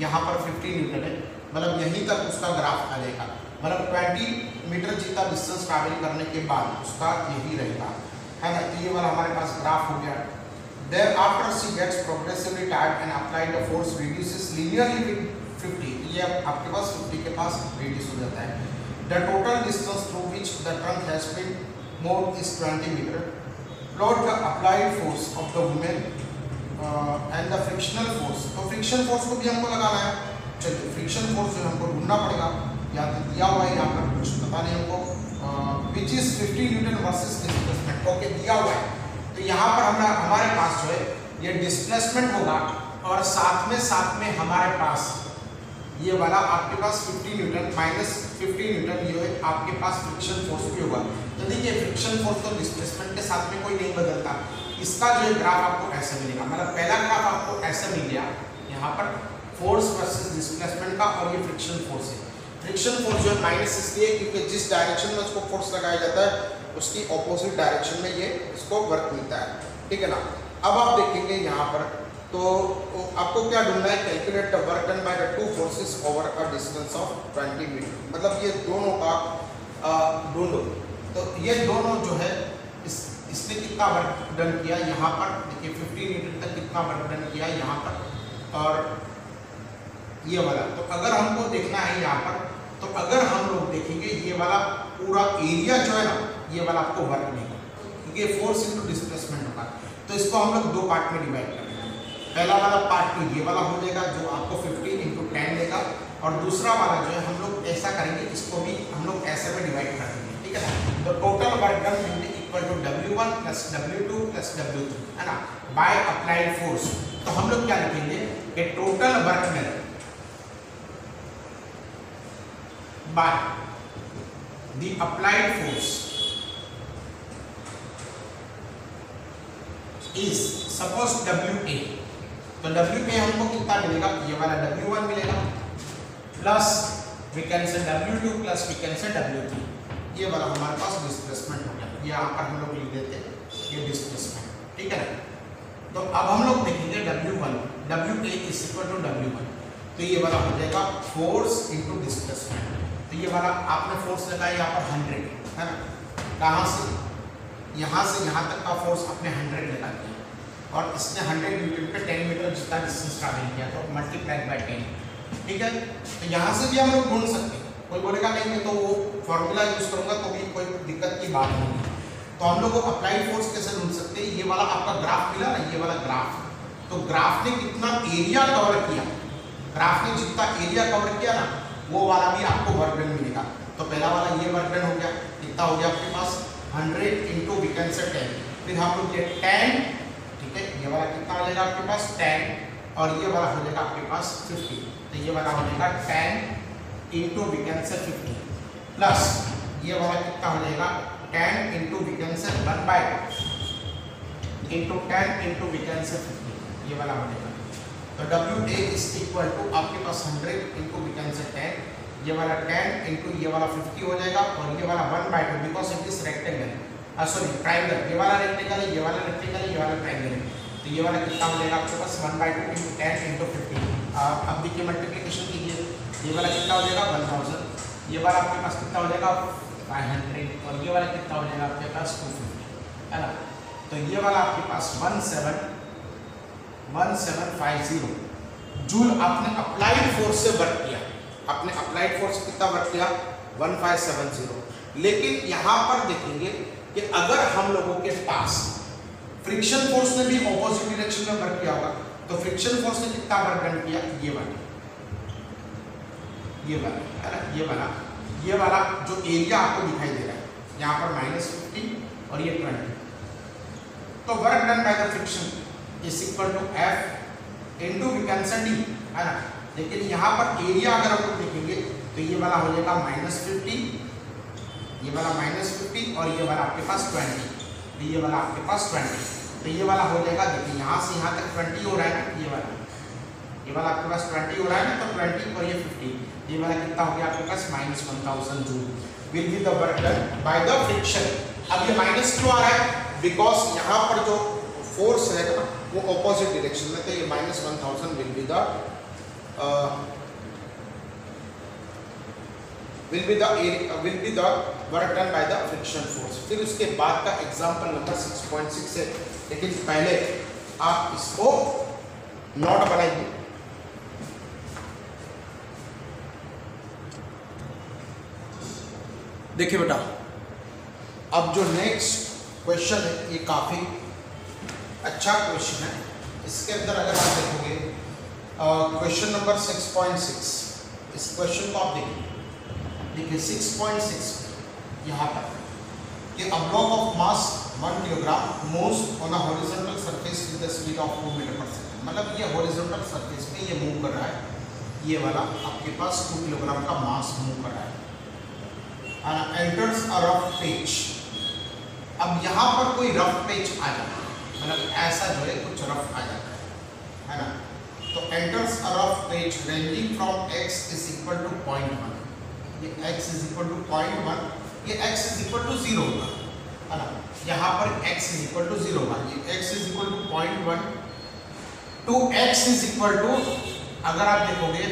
यहाँ पर 50 न्यूटन है, मतलब यहीं तक उसका ग्राफ आ जाएगा, मतलब 20 मीटर जितना डिस्टेंस ट्रैवल करने के बाद उसका यही रहेगा, है ना। तो ये वाला हमारे पास ग्राफ हो गया। Thereafter she gets progressively tired and applied the force reduces linearly with 50, ये आपके पास 50 के पास रिड्यूस हो जाता है। The total distance through which the trunk has been moved is 20 meter. Plot the applied force of the woman and the frictional force। तो friction force को भी हमको लगाना है। चलिए फ्रिक्शन फोर्स जो हमको ढूंढना पड़ेगा, यहाँ दिया हुआ है, यहाँ पर कुछ पता नहीं हमको, which is 50 Newton versus displacement, okay दिया हुआ है। तो यहाँ पर हमारे पास जो है ये डिस्प्लेसमेंट होगा, और साथ में हमारे पास ये वाला आपके पास 50 न्यूटन माइनस 50 न्यूटन ये आपके पास फ्रिक्शन फोर्स भी होगा। तो देखिए फ्रिक्शन फोर्स तो डिस्प्लेसमेंट के साथ में कोई नहीं बदलता, इसका जो है ग्राफ आपको ऐसा मिलेगा, मतलब पहला ग्राफ आपको ऐसा मिल गया यहाँ पर फोर्स वर्सेस डिस्प्लेसमेंट का, और ये फ्रिक्शन फोर्स है। फ्रिक्शन फोर्स जो है माइनस इसलिए क्योंकि जिस डायरेक्शन में उसको फोर्स लगाया जाता है उसकी ऑपोजिट डायरेक्शन में ये इसको वर्क मिलता है, ठीक है ना। अब आप देखेंगे यहाँ पर तो आपको क्या ढूंढना है, calculate the work done by the two forces over a distance of 20 metre, मतलब ये दोनों का ढूंढो। तो ये दोनों जो है इसने कितना वर्क डन किया, यहाँ पर देखिए 50 न्यूटन तक कितना वर्क डन किया यहाँ पर, और ये वाला। तो अगर हमको देखना है यहाँ पर, तो अगर हम लोग देखेंगे ये वाला पूरा एरिया जो है ना, ये वाला आपको वर्क नहीं होगा क्योंकि ये फोर्स इनटू डिस्प्लेसमेंट होगा। तो इसको हम लोग दो पार्ट में डिवाइड करेंगे। पहला वाला पार्ट तो ये वाला हो जाएगा जो आपको 50 × 10 देगा, और दूसरा वाला जो है हम लोग ऐसा करेंगे, इसको भी हम लोग ऐसे में डिवाइड कर देंगे, ठीक है ना। तो total work done equal to W1 + W2 + W3, है ना, बाय अप्लाइड फोर्स। तो हम लोग क्या लिखेंगे कि total work done by the applied force is suppose WA, तो WA हमको कितना मिलेगा, ये वाला W1 मिलेगा, प्लस वी कैन से W2 प्लस वी कैन से W3, ये वाला हमारे पास डिस्प्लेसमेंट हो गया, ये यहाँ पर हम लोग लिख देते हैं ये डिस्प्लेसमेंट, ठीक है ना। तो अब हम लोग देखेंगे W1 WA = W1, तो ये वाला हो जाएगा फोर्स इनटू डिस्प्लेसमेंट। तो ये वाला आपने फोर्स लगाया यहाँ पर 100, है ना, कहाँ से यहाँ तक का फोर्स आपने 100 लगा दिया, और इसने 100 न्यूटन पे 10 मीटर जितना डिस्टेंस ट्रैवल किया, तो मल्टीप्लाइड बाय 10, ठीक है। तो यहाँ से भी हम लोग ढूंढ सकते हैं, कोई बोलेगा नहीं मैं तो वो फॉर्मूला यूज करूँगा तो भी कोई दिक्कत की बात नहीं है। तो हम लोग को अप्लाइड फोर्स कैसे ढूंढ सकते हैं, ये वाला आपका ग्राफ मिला ना, ये वाला ग्राफ, तो ग्राफ ने कितना एरिया कवर किया, ग्राफ ने जितना एरिया कवर किया ना वो वाला भी आपको वर्क डन मिलेगा। तो पहला वाला ये वर्क डन हो गया, कितना हो गया आपके पास 100 × वी कैन से 10, फिर हम लोग ये 10, ठीक है, ये वाला कितना हो जाएगा आपके पास 10, और ये वाला हो जाएगा आपके पास 50, तो ये वाला हो जाएगा 10 × वी कैन से 50, प्लस ये वाला कितना हो जाएगा 10 × we can say 1/2 × 10 × we can से 50, ये वाला हो जाएगा। तो WA इज इक्वल टू आपके पास 100 इंटू वी कैन से 10, ये वाला 10 इंटू ये वाला 50 हो जाएगा, और ये वाला 1/2 because it is rectangle, sorry triangle, ये वाला रेक्टेंगल है, ये वाला रेक्टेंगल है, ये वाला ट्रायंगल है, तो ये वाला कितना हो जाएगा आपके पास 1/2 इंटू 10 इंटू 50। अब देखिए मल्टीप्लिकेशन कीजिए, ये वाला कितना हो जाएगा 1000, ये वाला आपके पास कितना हो जाएगा 500, और ये वाला कितना हो जाएगा आपके पास 250, है ना। तो ये वाला आपके पास 1750 जूल आपने अप्लाइड फोर्स से वर्क किया, आपने अप्लाइड फोर्स कितना वर्क किया 1570। लेकिन यहाँ पर देखेंगे कि अगर हम लोगों के पास फ्रिक्शन फोर्स ने भी ऑपोजिट डायरेक्शन में वर्क किया होगा, तो फ्रिक्शन फोर्स ने कितना वर्क डन किया, ये वाला है ना, ये वाला जो एरिया आपको दिखाई दे रहा है यहाँ पर -50 और ये 20, तो work done by the friction is equal to F into we can say D, है ना। लेकिन यहाँ पर एरिया अगर हम लोग देखेंगे तो ये वाला हो जाएगा -50, ये वाला -50 और ये वाला आपके पास 20, तो ये वाला आपके पास 20, तो ये वाला हो जाएगा, देखिए यहाँ से यहाँ तक 20 हो रहा है ना, ये वाला आपके पास 20 हो रहा है ना, तो 20 और ये 50, ये वाला कितना हो गया आपके पास -1000 joule will be the work done by the friction. अब ये माइनस क्यों आ रहा है, बिकॉज यहाँ पर जो फोर्स है ना वो ऑपोजिट डायरेक्शन में, तो ये -1000 will be the work done by the friction force. फिर उसके बाद का एग्जांपल नंबर 6.6 है, लेकिन पहले आप इसको नोट बनाइए। देखिए बेटा, अब जो नेक्स्ट क्वेश्चन है ये काफी अच्छा क्वेश्चन है। इसके अंदर अगर आप देखोगे क्वेश्चन नंबर 6.6, इस क्वेश्चन को आप देखिए 6.6 यहाँ पर कि a block of mass 1 kilogram moves on a horizontal surface with the speed of 2 metre per second, मतलब ये horizontal surface पे ये मूव कर रहा है, ये वाला आपके पास 2 किलोग्राम का मास मूव कर रहा है, and enters a rough patch। अब यहाँ पर कोई रफ पेच आ जाता है, मतलब ऐसा जो है कुछ रफ आ जाता है ना, तो enters a rough patch ranging from x is equal to 0.1, ये x is equal to 0.1, ये x is equal to 0 होगा, है ना, यहाँ पर x is equal to 0 होगा, ये x is equal to 0.1 to x is equal to, अगर आप देखोगे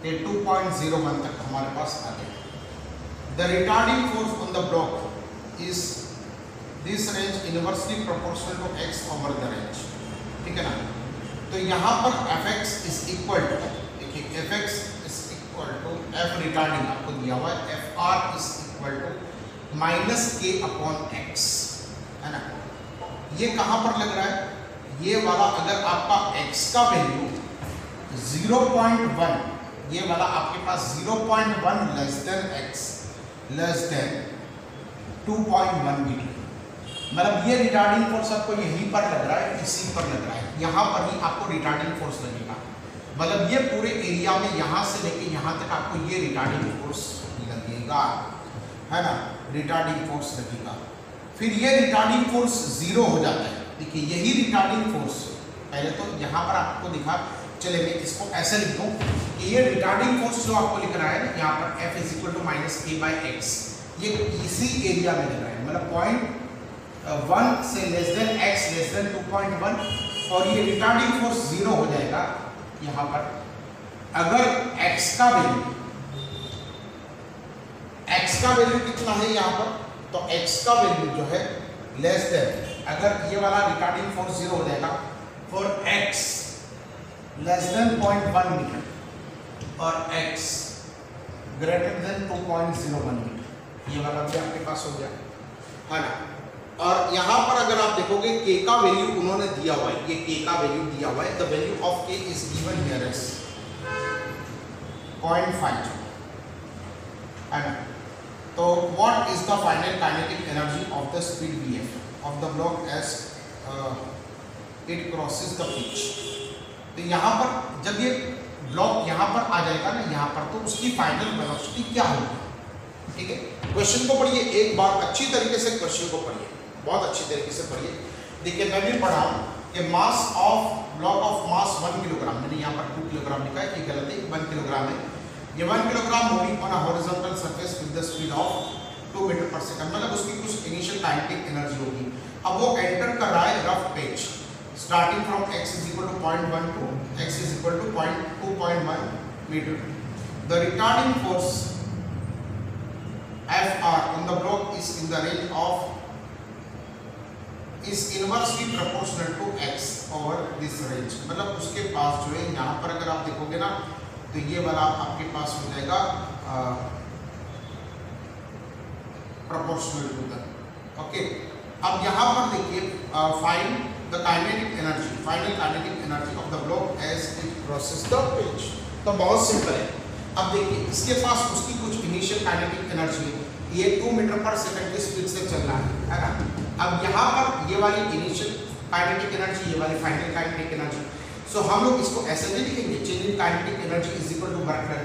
ये 2.01 तक हमारे पास आ गया। The retarding force on the block is this range inversely proportional to x over the range, ठीक है ना। तो यहाँ पर fx is equal to, देखिए fx is equal to f retarding आपको दिया हुआ है, fr is equal to -k upon x, है ना। ये कहाँ पर लग रहा है, ये वाला अगर आपका x का वैल्यू 0.1, ये वाला आपके पास 0.1 less than x less than 2.1 metre, मतलब ये रिटार्डिंग फोर्स आपको यहीं पर लग रहा है, इसी पर लग रहा है, यहाँ पर ही आपको रिटार्डिंग फोर्स लगेगा, मतलब ये पूरे एरिया में यहाँ से लेके यहाँ तक आपको ये रिटार्डिंग फोर्स लगेगा, है ना, रिटार्डिंग फोर्स लगेगा। फिर ये रिटार्डिंग फोर्स 0 हो जाता है, देखिए यही रिटार्डिंग फोर्स, पहले तो यहाँ पर आपको दिखा, चले मैं इसको ऐसे लिख दूँ कि ये रिटार्डिंग फोर्स जो आपको लिख रहा है ना यहाँ पर F is equal to -k/x, ये इसी एरिया में लग रहा है, मतलब 0.1 से less than x less than 2.1, और ये रिटार्डिंग फोर्स 0 हो जाएगा यहाँ पर अगर x का वैल्यू कितना है यहाँ पर, तो x का वैल्यू जो है लेस देन, अगर ये वाला रिटार्डिंग फोर्स 0 हो जाएगा for x less than 0.1 metre और x ग्रेटर देन 2.01 मीटर, ये वाला भी आपके पास हो गया, है ना। और यहाँ पर अगर आप देखोगे k का वैल्यू उन्होंने दिया हुआ है, ये k का वैल्यू दिया हुआ है, the value of k is given here as 0.5, है ना। तो what is the final kinetic energy of the speed vf of the block as it crosses the pitch. तो यहाँ पर जब ये ब्लॉक यहाँ पर आ जाएगा ना यहाँ पर, तो उसकी फाइनल वेलोसिटी क्या होगी, ठीक है। क्वेश्चन को पढ़िए एक बार अच्छी तरीके से, क्वेश्चन को पढ़िए बहुत अच्छी तरीके से पढ़िए। देखिए मैं भी पढ़ा हूँ कि mass of block of mass 1 kilogram, मैंने यहाँ पर 2 किलोग्राम लिखा है, ये गलत है, 1 किलोग्राम है। ये 1 kilogram moving on a horizontal surface with the speed of 2 metre per second, मतलब उसकी कुछ इनिशियल काइनेटिक एनर्जी होगी। अब वो एंटर कर रहा है rough page starting from x is equal to 0.1 to x is equal to 2.1 meter. The retarding force Fr on the block is in the range of is inversely proportional to x over this range, मतलब उसके पास जो है यहाँ पर अगर आप देखोगे ना तो ये वाला आपके पास हो जाएगा proportional to that। ओके, अब यहाँ पर देखिए find the kinetic energy, final kinetic energy of the block as it crosses the page। तो बहुत सिंपल है। अब देखिए इसके पास उसकी कुछ इनिशियल काइनेटिक एनर्जी है, ये 2 मीटर पर सेकंड की स्पीड से चल रहा है ना। अब यहाँ पर ये वाली इनिशियल काइनेटिक एनर्जी, ये वाली फाइनल काइनेटिक एनर्जी, सो हम लोग इसको ऐसे भी लिखेंगे, change in kinetic energy is equal to work done.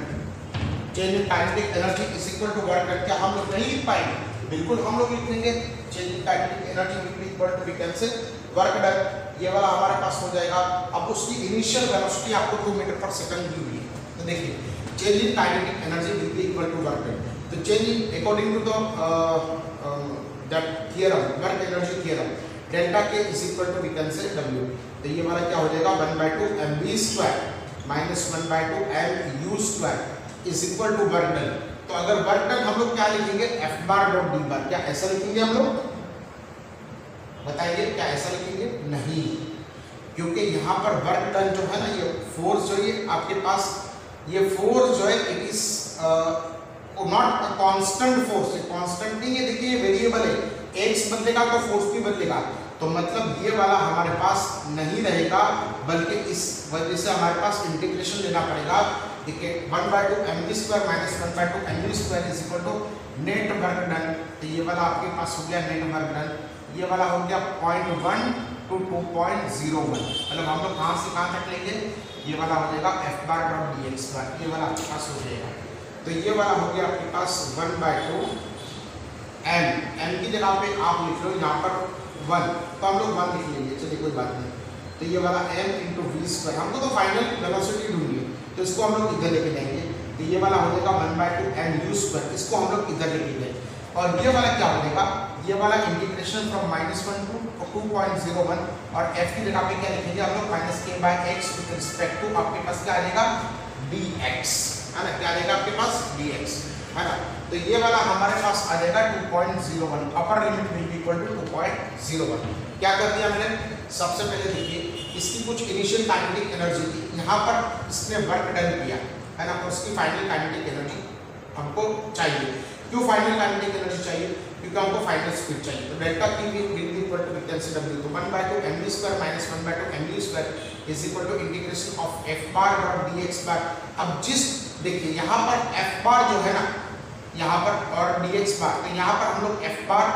Change in kinetic energy is equal to work done, क्या हम लोग नहीं लिख पाएंगे? बिल्कुल हम लोग लिख लेंगे, change in kinetic energy will be equal to we can say work done, ये वाला हमारे पास हो जाएगा। अब उसकी इनिशियल वेलोसिटी आपको 2 मीटर पर सेकंड दी हुई है, तो देखिए change in kinetic energy will be equal to work done. तो change in according to the that theorem, work energy theorem, delta K is equal to we can say w, तो ये हमारा क्या हो जाएगा 1/2 mv square minus 1/2 mu square is equal to work done. तो अगर work done हम लोग क्या लिखेंगे, f bar dot d bar, क्या ऐसा लिखेंगे हम लोग? बताइए क्या ऐसा लिखेंगे? नहीं, क्योंकि यहाँ पर वर्क डन जो है ना, ये फोर्स जो ये आपके पास, ये फोर्स जो है it is not a constant force, ये कांस्टेंट नहीं है, देखिए ये वेरिएबल है, x बदलेगा तो फोर्स भी बदलेगा, तो मतलब ये वाला हमारे पास नहीं रहेगा, बल्कि इस वजह से हमारे पास इंटीग्रेशन लेना पड़ेगा। देखिए 1/2 mv square minus 1/2 mu square is equal to net work done, तो ये वाला आपके पास हो गया नेट वर्क डन, ये वाला हो गया 0.1 to 2.01, मतलब हम लोग कहाँ से कहाँ तक लेंगे, ये वाला हो जाएगा f बार डॉट dx बार, ये वाला आपके पास हो जाएगा। तो ये वाला हो गया आपके पास 1/2 m की जगह पे आप लिख लो यहाँ पर 1, तो हम लोग 1 लिख लेंगे, चलिए कोई बात नहीं। तो ये वाला m इंटू वी स्क्वायर, हमको तो फाइनल वेलोसिटी ढूंढनी है, तो इसको हम लोग इधर लेके जाएंगे, तो ये वाला हो जाएगा 1/2 mu स्क्वायर, इसको हम लोग इधर लेके जाएंगे, और ये वाला क्या हो जाएगा, ये वाला इंटीग्रेशन फ्रॉम -1 to 2.01, और f की जगह पे क्या लिखेंगे हम लोग -k/x विद रिस्पेक्ट टू आपके पास क्या आ जाएगा dx, है ना, क्या आ जाएगा आपके पास dx, है ना। तो ये वाला हमारे पास आ जाएगा 2.01, upper limit will be equal to 2.01। क्या कर दिया मैंने, सबसे पहले देखिए इसकी कुछ इनिशियल काइनेटिक एनर्जी थी, यहाँ पर इसने वर्क डन किया, है ना, और उसकी फाइनल काइनेटिक एनर्जी हमको चाहिए। क्यों फाइनल काइनेटिक एनर्जी चाहिए? क्योंकि हमको फाइनल स्पीड चाहिए। तो delta K will be equal to we can say w, तो 1/2 mv square minus 1/2 mu square is equal to integration of f bar dot dx bar. अब जिस देखिए यहाँ पर f बार जो है ना, यहाँ पर और dx बार, तो यहाँ पर हम लोग f बार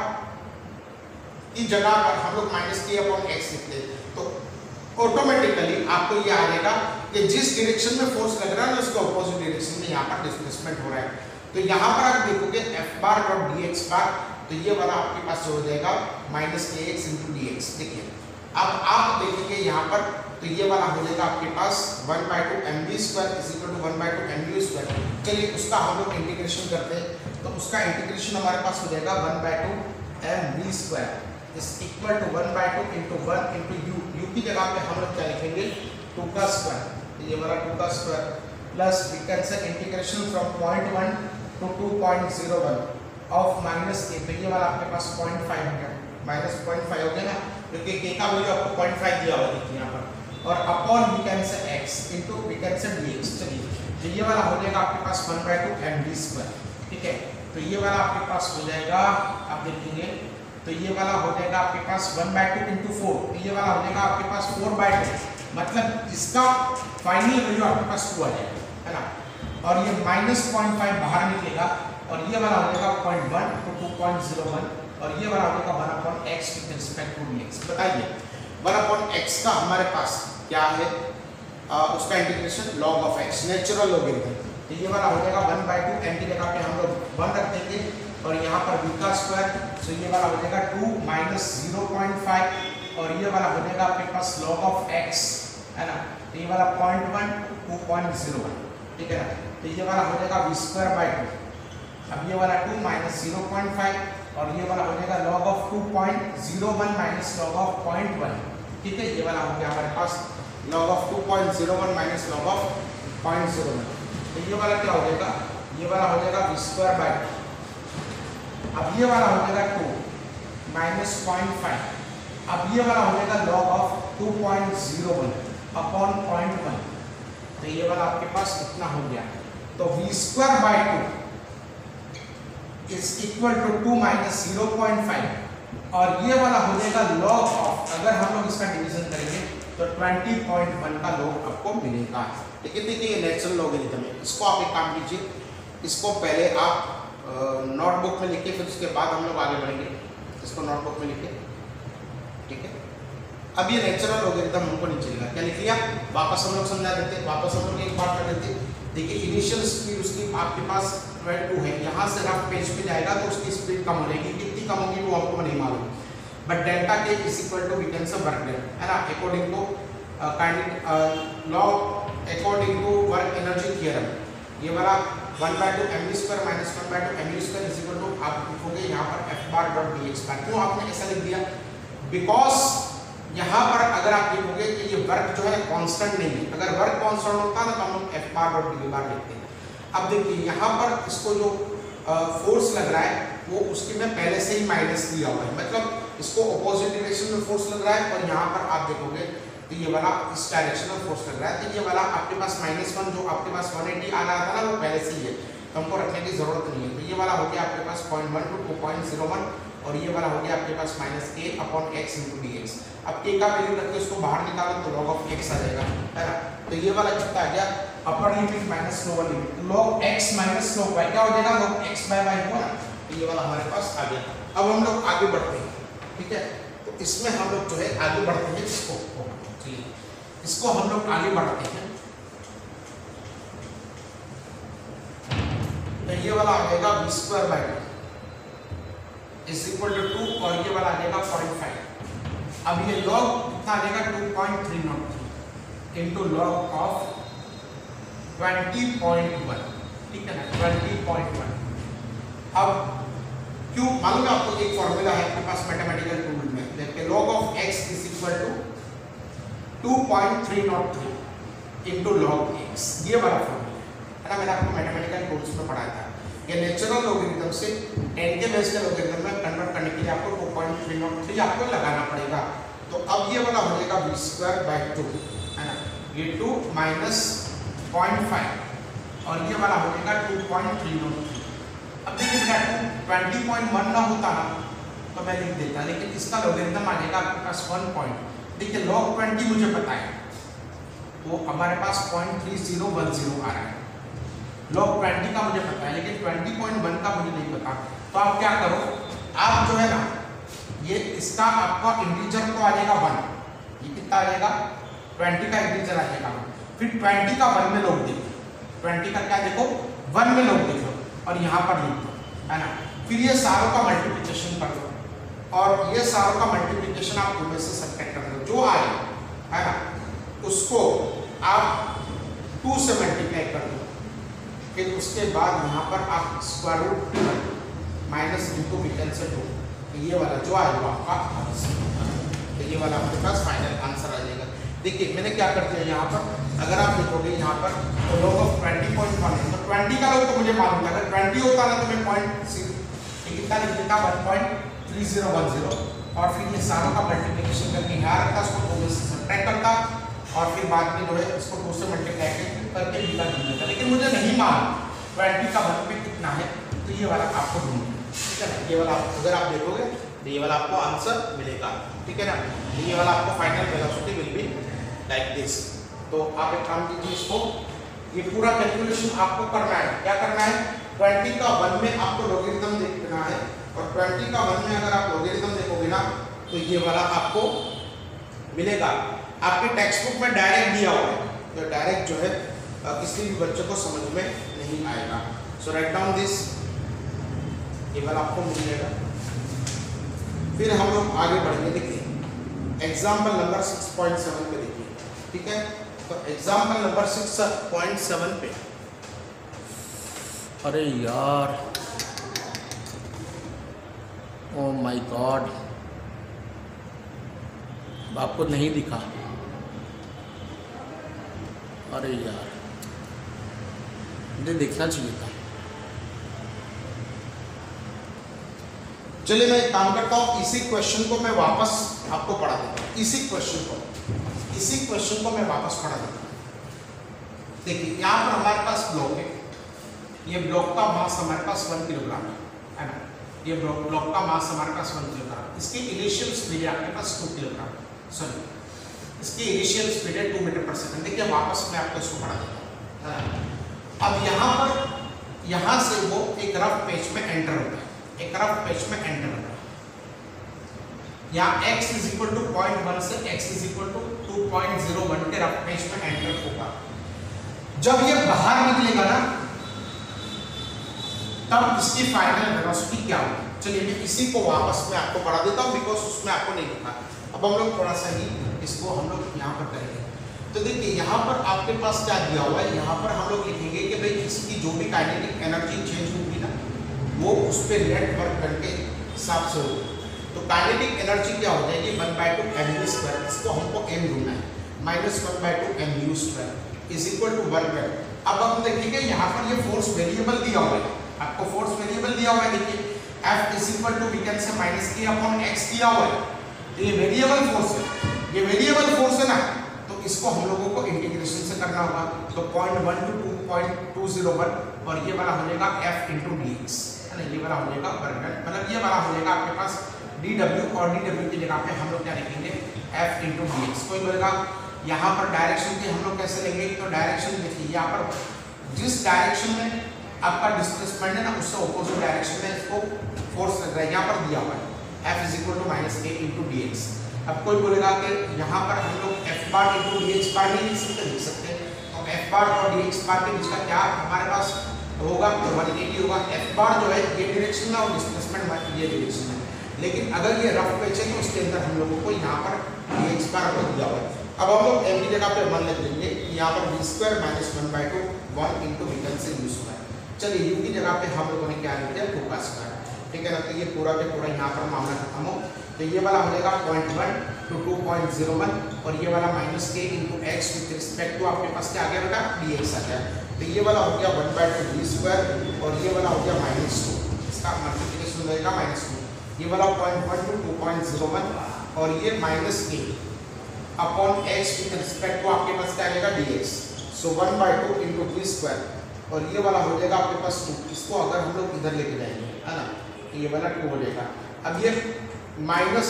की जगह पर हम लोग -k/x लिखते हैं, तो ऑटोमेटिकली आपको ये आ जाएगा कि जिस डायरेक्शन में फोर्स लग रहा है ना, उसके ऑपोजिट डायरेक्शन में यहाँ पर डिस्प्लेसमेंट हो रहा है। तो यहाँ पर आप देखोगे f बार डॉट dx बार, तो ये वाला आपके पास हो जाएगा -kx into dx। देखिए अब आप देखेंगे यहाँ पर, तो ये वाला हो जाएगा आपके पास 1/2 mv square is equal to 1/2 mu square. चलिए उसका हम लोग इंटीग्रेशन करते हैं, तो उसका इंटीग्रेशन हमारे पास हो जाएगा 1/2 mv square is equal to 1/2 into 1 into u की जगह पे हम लोग क्या लिखेंगे 2 का स्क्वायर, तो ये वाला 2 का square plus we can say integration from 0.1 to 2.01 of -k, तो ये वाला आपके पास 0.5 हो गया, -0.5 हो गया ना, क्योंकि k का वैल्यू आपको 0.5 दिया हुआ देखिए यहाँ पर, और upon we can say x into we can say dx। चलिए तो ये वाला हो जाएगा आपके पास 1/2 mv स्क्वायर, ठीक है, तो ये वाला आपके पास हो जाएगा, आप देखेंगे तो ये वाला हो जाएगा आपके पास 1/2 into 4, तो ये वाला हो जाएगा आपके पास 4/2, मतलब इसका फाइनल वैल्यू आपके पास 2 आ जाएगा, है ना, और ये -0.5 बाहर निकलेगा, और ये वाला हो जाएगा 0.1 to 2.01, और ये वाला हो जाएगा 1/x with respect to dx। बताइए 1/x का हमारे पास क्या है, उसका integration log of x, natural logarithm, तो ये वाला हो जाएगा 1/2 m की जगह पे हम लोग 1 रख देंगे, और यहाँ पर v का स्क्वायर, तो ये वाला हो जाएगा 2 - 0.5, और ये वाला हो जाएगा आपके पास log of x, है ना। तो ये वाला 0.1 to 2.01, ठीक है ना। तो ये वाला हो जाएगा v²/2। अब ये वाला 2 माइनस 0.5 और ये वाला हो जाएगा log of 2.01 minus log of 0.1, ठीक है। ये वाला हो गया हमारे पास log of 2.01 minus log of 0.01। तो ये वाला क्या हो जाएगा, ये वाला हो जाएगा v²/2। अब ये वाला हो जाएगा 2 माइनस 0.5। अब ये वाला हो जाएगा log of 2.01 अपॉन 0.1। तो ये वाला आपके पास इतना हो गया। तो v²/2 is equal to 2 minus 0.5 और ये वाला हो जाएगा log of, अगर हम लोग इसका डिवीजन करेंगे तो 20.1 का log आपको मिलेगा, ठीक है। देखिए ये नेचुरल लॉगरिथम है। इसको आप एक काम कीजिए, इसको पहले आप नोटबुक में लिखिए, फिर उसके बाद हम लोग आगे बढ़ेंगे। इसको नोटबुक में लिखिए, ठीक है। अब ये नेचुरल लॉगरिथम हमको नहीं चलेगा, क्या लिख लिया, वापस हम लोग समझा देते, वापस हम लोग एक बार कर देते। देखिए इनिशियल स्पीड उसकी आपके पास 2 है, यहाँ से रफ पेज पे जाएगा तो उसकी स्पीड कम हो जाएगी, कितनी कम होगी वो हमको नहीं मालूम, but delta K is equal to we can say work done, है ना, according to according to work energy theorem. ये वाला 1/2 mv² minus 1/2 mv² is equal to, आप लिखोगे यहाँ पर f⁻.dx। क्यों आपने ऐसा लिख दिया, बिकॉज यहाँ पर अगर आप लिखोगे कि ये वर्क जो है कांस्टेंट नहीं है, अगर वर्क कांस्टेंट होता ना तो हम लोग f⁻.d लिखते हैं। अब देखिए यहाँ पर इसको जो फोर्स लग रहा है वो उसके में पहले से ही माइनस दिया हुआ है, मतलब इसको ऑपोजिट डायरेक्शन में फोर्स लग रहा है, और यहाँ पर आप देखोगे तो ये वाला इस डायरेक्शन में फोर्स लग रहा है। तो ये वाला आपके पास -1 जो आपके पास 180 आ रहा था ना वो पहले से ही है, तो हमको रखने की जरूरत नहीं है। तो ये वाला हो गया आपके पास 0.1 to 2.01 और ये वाला हो गया आपके पास -a/x × dx। अब k का वैल्यू रख के उसको बाहर निकालो तो log of x आ जाएगा, है ना। तो ये वाला कितना आ गया, upper limit minus lower limit, log x minus log y क्या हो जाएगा, log x/y होगा ना। तो ये वाला हमारे पास आ गया। अब हम लोग आगे बढ़ते हैं, ठीक है। तो इसमें हम लोग जो है आगे बढ़ते हैं, इसको हम लोग आगे बढ़ते हैं। तो ये वाला आ जाएगा v²/2 इज इक्वल टू 2 और ये वाला आ जाएगा 0.5। अब ये log कितना आ जाएगा 2.303 इनटू log ऑफ 20.1, ठीक है ना, 20.1। अब क्यों मालूम है आपको, एक फॉर्मूला है आपके पास मैथमेटिकल टूल में, देखिए log of x is equal to 2.303 into log x, ये वाला फॉर्मूला है ना, मैंने आपको मैथमेटिकल टूल्स में पढ़ाया था। ये नेचुरल लॉगरिथम से n के बेस के लॉगरिथम में कन्वर्ट करने के लिए आपको 2.303 आपको लगाना पड़ेगा। तो अब ये वाला हो जाएगा v²/2, है ना, ये 2 माइनस 0.5 और ये वाला हो जाएगा 2.303। अब देखिए बेटा 20.1 ना होता ना तो मैं लिख देता, लेकिन इसका लॉगरिथम आ जाएगा आपके पास 1 देखिए log 20 मुझे पता है, तो हमारे पास 0.3010 आ रहा है। log 20 का मुझे पता है, लेकिन 20.1 का मुझे नहीं पता। तो आप क्या करो, आप जो है ना ये इसका आपका इंटीजर तो आ जाएगा 1, ये कितना आ जाएगा 20 का इंटीजर आ जाएगा, फिर 20 का 1 में लोग देखो, 20 का क्या देखो 1 में लोग देखो और यहाँ पर लिख दो, है ना। फिर ये सारों का मल्टीप्लिकेशन कर दो और ये सारों का मल्टीप्लिकेशन आप उनमें से सब्ट्रैक्ट कर दो, जो आए, है ना, उसको आप 2 से मल्टीप्लाई कर दो। फिर उसके बाद यहाँ पर आप स्क्वायर रूट माइनस इनटू विकल्प से 2, तो ये वाला जो आएगा आपका आंसर, तो ये वाला आपके पास फाइनल आंसर आ जाएगा। देखिए मैंने क्या कर दिया यहाँ पर, अगर आप देखोगे यहाँ पर तो log ऑफ 20.1 है, तो 20 का log तो मुझे मालूम था, अगर 20 होता ना तो मैं कितना लिख देता 1.3010 और फिर ये सारों का मल्टीप्लिकेशन करके यहाँ रखता, उसको 2 से सब्ट्रैक्ट करता और फिर बाद में जो है इसको 2 से मल्टीप्लाई करके बीटा ढूंढ लेता। लेकिन मुझे नहीं मालूम 20 का 1 पे कितना है, तो ये वाला आपको ढूंढना, ठीक है ना। ये वाला अगर आप देखोगे तो ये वाला आपको आंसर मिलेगा, ठीक है ना। ये वाला आपको final velocity will be like this. तो आप एक काम कीजिए, इसको ये पूरा कैलकुलेशन आपको करना है। क्या करना है, 20 का 1 में आपको लॉगरिथम देखना है और 20 का 1 में अगर आप लॉगरिथम देखोगे ना तो ये वाला आपको मिलेगा। आपके टेक्स्ट बुक में डायरेक्ट दिया हुआ है, तो डायरेक्ट जो है किसी भी बच्चे को समझ में नहीं आएगा। सो राइट डाउन दिस, ये वाला आपको मिल जाएगा। फिर हम लोग आगे बढ़ेंगे। देखिए एग्जाम्पल नंबर 6.7 पे देखिए, ठीक है। तो एग्जाम्पल नंबर 6.7 पे, अरे यार, ओ माय गॉड, आपको नहीं दिखा, अरे यार मुझे देखना चाहिए था। चलिए मैं एक काम करता हूँ, इसी क्वेश्चन को मैं वापस आपको पढ़ा देता हूँ। इसी क्वेश्चन को मैं वापस पढ़ा देता हूँ। देखिए यहाँ पर हमारे पास ब्लॉक है, ये ब्लॉक का मास हमारे पास 1 किलोग्राम है ना, ये ब्लॉक का मास हमारे पास 1 किलोग्राम, इसकी इनिशियल स्पीड है आपके पास 2 किलोग्राम, सॉरी इसकी इनिशियल स्पीड है 2 मीटर पर सेकंड। देखिए वापस मैं आपको इसको पढ़ा देता हूँ। अब यहाँ पर यहाँ से वो एक रफ पेज में एंटर होता है, एक रफ पेज में एंटर होता है। यहाँ x इज इक्वल टू 0.1 से x इज इक्वल टू 2.01 के रफ पेज में एंटर होगा। जब ये बाहर निकलेगा ना, तब इसकी फाइनल वेलोसिटी क्या होगी। चलिए मैं इसी को वापस में आपको पढ़ा देता हूँ, बिकॉज उसमें आपको नहीं लिखा। अब हम लोग थोड़ा सा ही इसको हम लोग यहाँ पर करेंगे। तो देखिए यहाँ पर आपके पास क्या दिया हुआ है, यहाँ पर हम लोग लिखेंगे कि भाई इसकी जो भी काइनेटिक एनर्जी चेंज होगी ना, वो उस पर नेट वर्क करके हिसाब से होगी। तो काइनेटिक एनर्जी क्या हो जाएगी 1/2 mv², इसको हमको m ढूंढना है, -1/2 mv² इज इक्वल टू 1/। अब हम देखेंगे यहाँ पर ये फोर्स वेरिएबल दिया हुआ है, आपको फोर्स वेरिएबल दिया हुआ है। देखिए F is equal to we can say -k/x दिया हुआ है, तो ये वेरिएबल फोर्स है, ये वेरिएबल फोर्स है ना, तो इसको हम लोगों को इंटीग्रेशन से करना होगा। तो 0.1 to 2.201 और ये वाला हो जाएगा F into dx, है ना, ये वाला हो जाएगा वर्ग, मतलब ये वाला हो जाएगा आपके पास dw, और dw की जगह पे हम लोग क्या लिखेंगे F into dx। कोई बोलेगा यहाँ पर डायरेक्शन की हम लोग कैसे लेंगे, तो डायरेक्शन देखिए यहाँ पर जिस डायरेक्शन में आपका डिस्प्लेसमेंट है ना, उससे ऑपोजिट डायरेक्शन में इसको फोर्स लग रहा है, यहाँ पर दिया हुआ है F is equal to -k into dx। अब कोई बोलेगा कि यहाँ पर हम लोग F बार into dx बार नहीं लिख सकते, तो F बार और dx बार के बीच का क्या हमारे पास होगा, तो 180 होगा। F बार जो है ये डायरेक्शन में और डिस्प्लेसमेंट ये डायरेक्शन में, लेकिन अगर ये रफ पेज है तो उसके अंदर हम लोगों को यहाँ पर dx बार दिया हुआ है। अब हम लोग m की जगह पे 1 लिख देंगे, यहाँ पर v² -1/2 1 into वी कैन से u²। चलिए u की जगह पे हम लोगों ने क्या लिख दिया 2², ठीक है ना। तो ये पूरा के पूरा यहाँ पर मामला खत्म हो, तो ये वाला हो जाएगा 0.1 to 2.01 और ये वाला -k into x with respect to आपके पास क्या आ गया बेटा dx आ गया। तो ये वाला हो गया 1/2 v² और ये वाला हो गया -2, इसका मल्टीप्लिकेशन हो जाएगा -2, ये वाला 0.1 to 2.01 और ये -k upon x with respect to आपके पास क्या आ जाएगा dx। सो 1/2 into v² और ये वाला हो जाएगा आपके पास 2, इसको अगर हम लोग इधर लेके जाएंगे, है ना, तो ये वाला 2 हो जाएगा। अब ये माइनस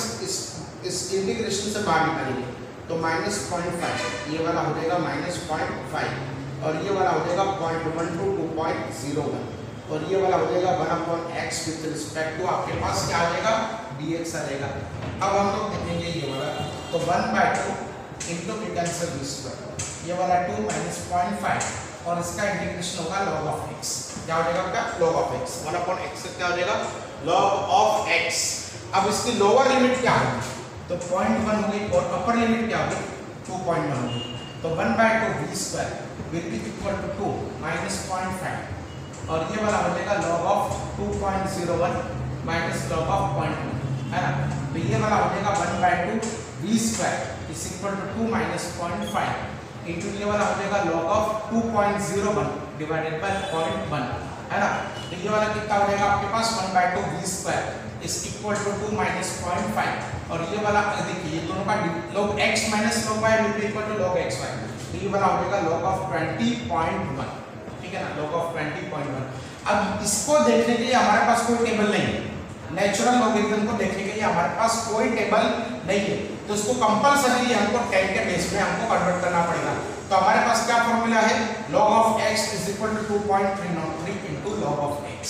इस इंटीग्रेशन से बाहर निकालेंगे, तो -0.5, ये वाला हो जाएगा -0.5 और ये वाला हो जाएगा 0.1 to 2.01 और ये वाला हो जाएगा 1/x विद रिस्पेक्ट टू आपके पास क्या आ जाएगा dx आ जाएगा। अब हम लोग देखेंगे ये वाला, तो 1/2 into वी कैन से v², ये वाला 2 -0.5 और इसका इंटीग्रेशन होगा log of x, क्या हो जाएगा आपका log of x, 1/x से क्या हो जाएगा log of x। अब इसकी लोअर लिमिट क्या होगी, तो 0.1 होगी और अपर लिमिट क्या होगी 2.1 होगी, तो 1/2 v² will be equal to 2 -0.5 और ये वाला हो जाएगा log of 2.01 minus log of 0.1, है ना। तो ये वाला हो जाएगा 1/2 v² is equal to 2 -0.5 into ये वाला हो जाएगा log of 2.01 डिवाइडेड बाय 0.1, है ना। तो ये वाला कितना हो जाएगा आपके पास 1/2 v² is equal to 2 -0.5 और ये वाला देखिए ये दोनों का log x minus log y will be equal to log xy, तो ये वाला हो जाएगा log of 20.1, ठीक है ना, log of 20.1। अब इसको देखने के लिए हमारे पास कोई टेबल नहीं है, नेचुरल लॉगरिथम को देखने के लिए हमारे पास कोई टेबल नहीं है, तो इसको कंपलसरी हमको 10 के बेस में हमको कन्वर्ट करना पड़ेगा। तो हमारे पास क्या फॉर्मूला है log of x is equal to 2.303 into log of x,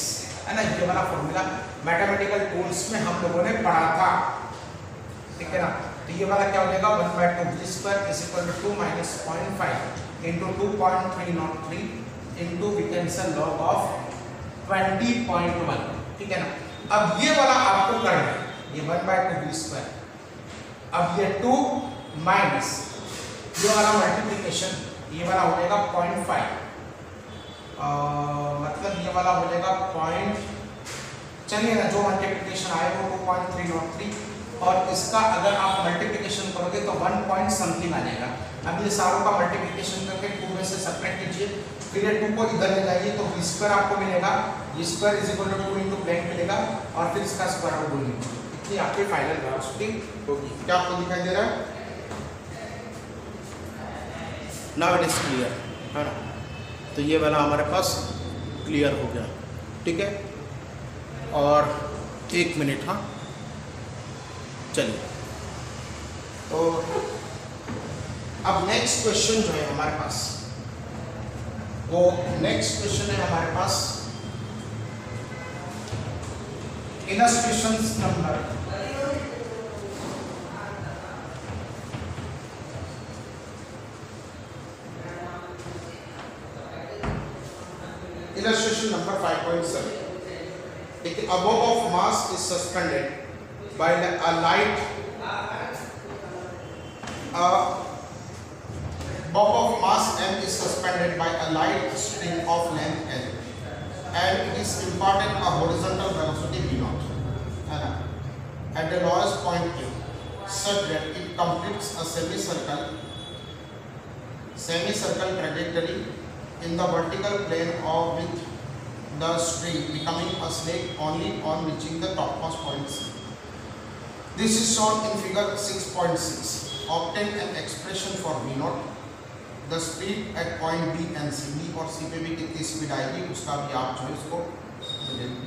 है ना। ये वाला फॉर्मूला मैथमेटिकल टूल्स में हम लोगों ने पढ़ा था, ठीक है ना। तो ये वाला क्या हो जाएगा 1/2 v² is equal to 2 -0.5 into 2.303 into we can say log of 20.1, ठीक है ना। अब ये वाला आपको करना है, ये 1/2 v², अब ये 2 माइनस ये वाला मल्टीप्लिकेशन ये वाला हो जाएगा 0.5, मतलब ये वाला हो जाएगा पॉइंट, चलिए ना जो मल्टीप्लिकेशन आएगा वो 0.303, और इसका अगर आप मल्टीप्लिकेशन करोगे तो 1 पॉइंट समथिंग आ जाएगा। अब ये सारों का मल्टीप्लिकेशन करके 2 में से सब्ट्रैक्ट कीजिए, फिर ये 2 को इधर ले जाइए तो b स्क्वायर आपको मिलेगा, b square is equal to 2 into blank मिलेगा, और फिर इसका स्क्वायर रूट बोलिए, इतनी आपकी फाइनल वेलोसिटी होगी। क्या आपको दिखाई दे रहा है? नाउ इट इज क्लियर, है ना? तो ये वाला हमारे पास क्लियर हो गया, ठीक है। और 1 मिनट, हाँ चलिए। तो अब नेक्स्ट क्वेश्चन जो है हमारे पास, वो नेक्स्ट क्वेश्चन है हमारे पास illustrations number illustration number 5.7. A bob of mass is suspended by a light. A bob of mass m is suspended by a light string of length l, and it is imparted a horizontal velocity v naught at the lowest point a, such that it completes a semicircle trajectory in the vertical plane of with the string becoming a snake only on reaching the topmost point C. This is shown in figure 6.6. Obtain an expression for V naught, the speed at point B and C. B और C पे भी कितनी speed आएगी उसका भी आप जो है इसको